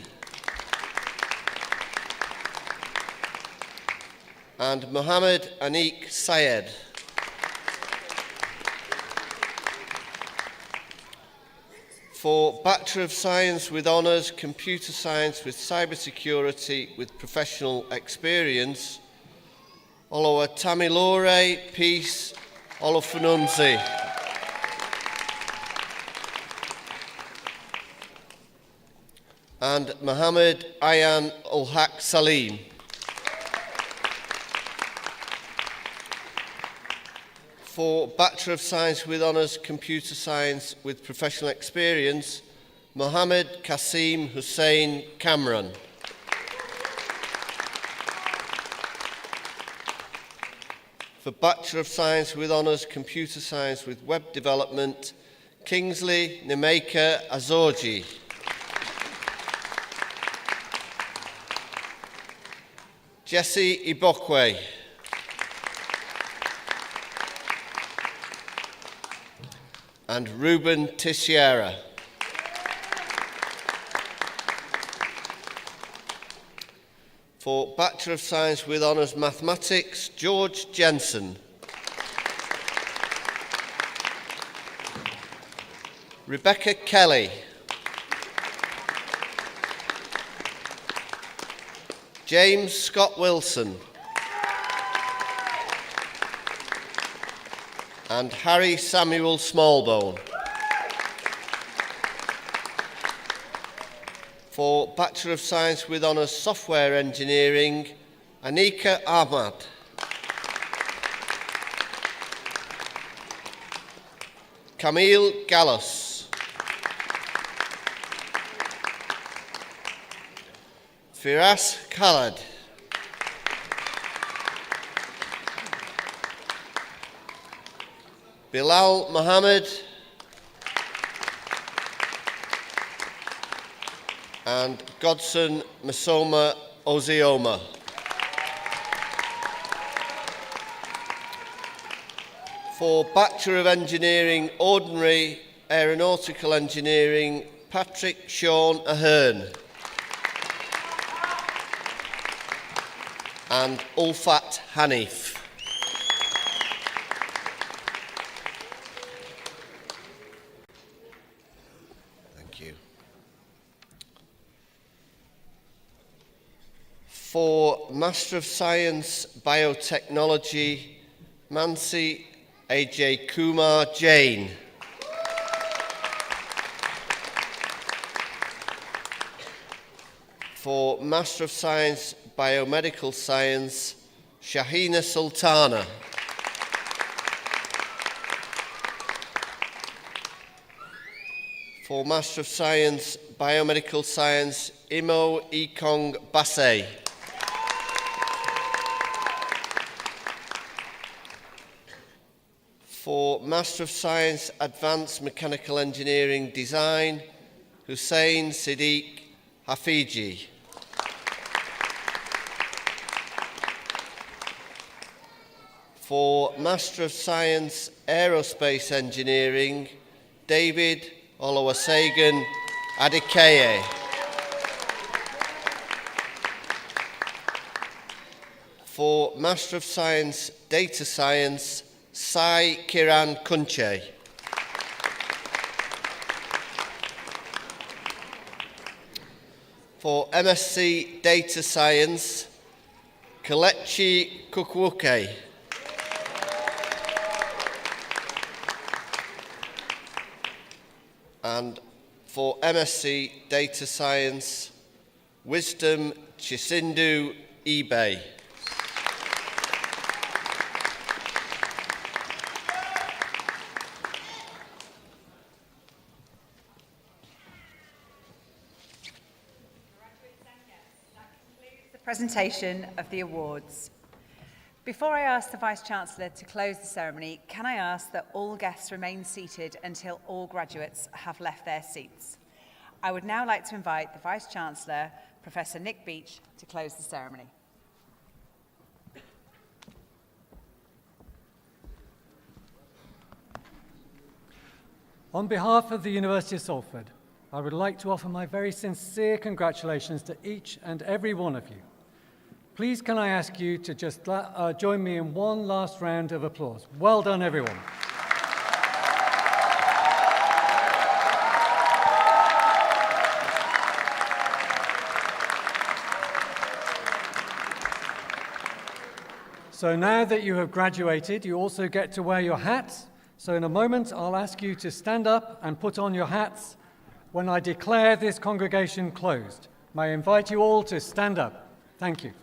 And Mohammed Anik Syed. For Bachelor of Science with Honours Computer Science with Cyber Security with Professional Experience, Olowa Tamilore Peace Olofununzi. And Mohammed Ayan Ul-Haq Salim. For Bachelor of Science with Honours Computer Science with Professional Experience, Mohammed Kasim Hussein Cameron. For Bachelor of Science with Honours Computer Science with Web Development, Kingsley Nemeka Azorji. Jesse Ibokwe. And Ruben Teixeira. For Bachelor of Science with Honours Mathematics, George Jensen. Rebecca Kelly. James Scott Wilson. And Harry Samuel Smallbone. For Bachelor of Science with Honours Software Engineering, Anika Ahmad. Camille Gallus. Firas Khaled. Bilal Mohammed. And Godson Masoma Ozioma. For Bachelor of Engineering, Ordinary Aeronautical Engineering, Patrick Sean Ahern. And Ulfat Hanif. For Master of Science, Biotechnology, Mansi A.J. Kumar Jain. For Master of Science, Biomedical Science, Shahina Sultana. For Master of Science, Biomedical Science, Imo Ikong Basse. For Master of Science, Advanced Mechanical Engineering Design, Hussein Siddiq Hafiji. For Master of Science, Aerospace Engineering, David Oluwasegun Adekeye. For Master of Science, Data Science, Sai Kiran Kunche. For MSc Data Science, Kelechi Kukwuke. And for MSc Data Science, Wisdom Chisindu Ibe. Presentation of the awards. Before I ask the Vice-Chancellor to close the ceremony, can I ask that all guests remain seated until all graduates have left their seats? I would now like to invite the Vice-Chancellor, Professor Nick Beach, to close the ceremony. On behalf of the University of Salford, I would like to offer my very sincere congratulations to each and every one of you. Please can I ask you to just join me in one last round of applause. Well done, everyone. So now that you have graduated, you also get to wear your hats. So in a moment, I'll ask you to stand up and put on your hats when I declare this congregation closed. May I invite you all to stand up. Thank you.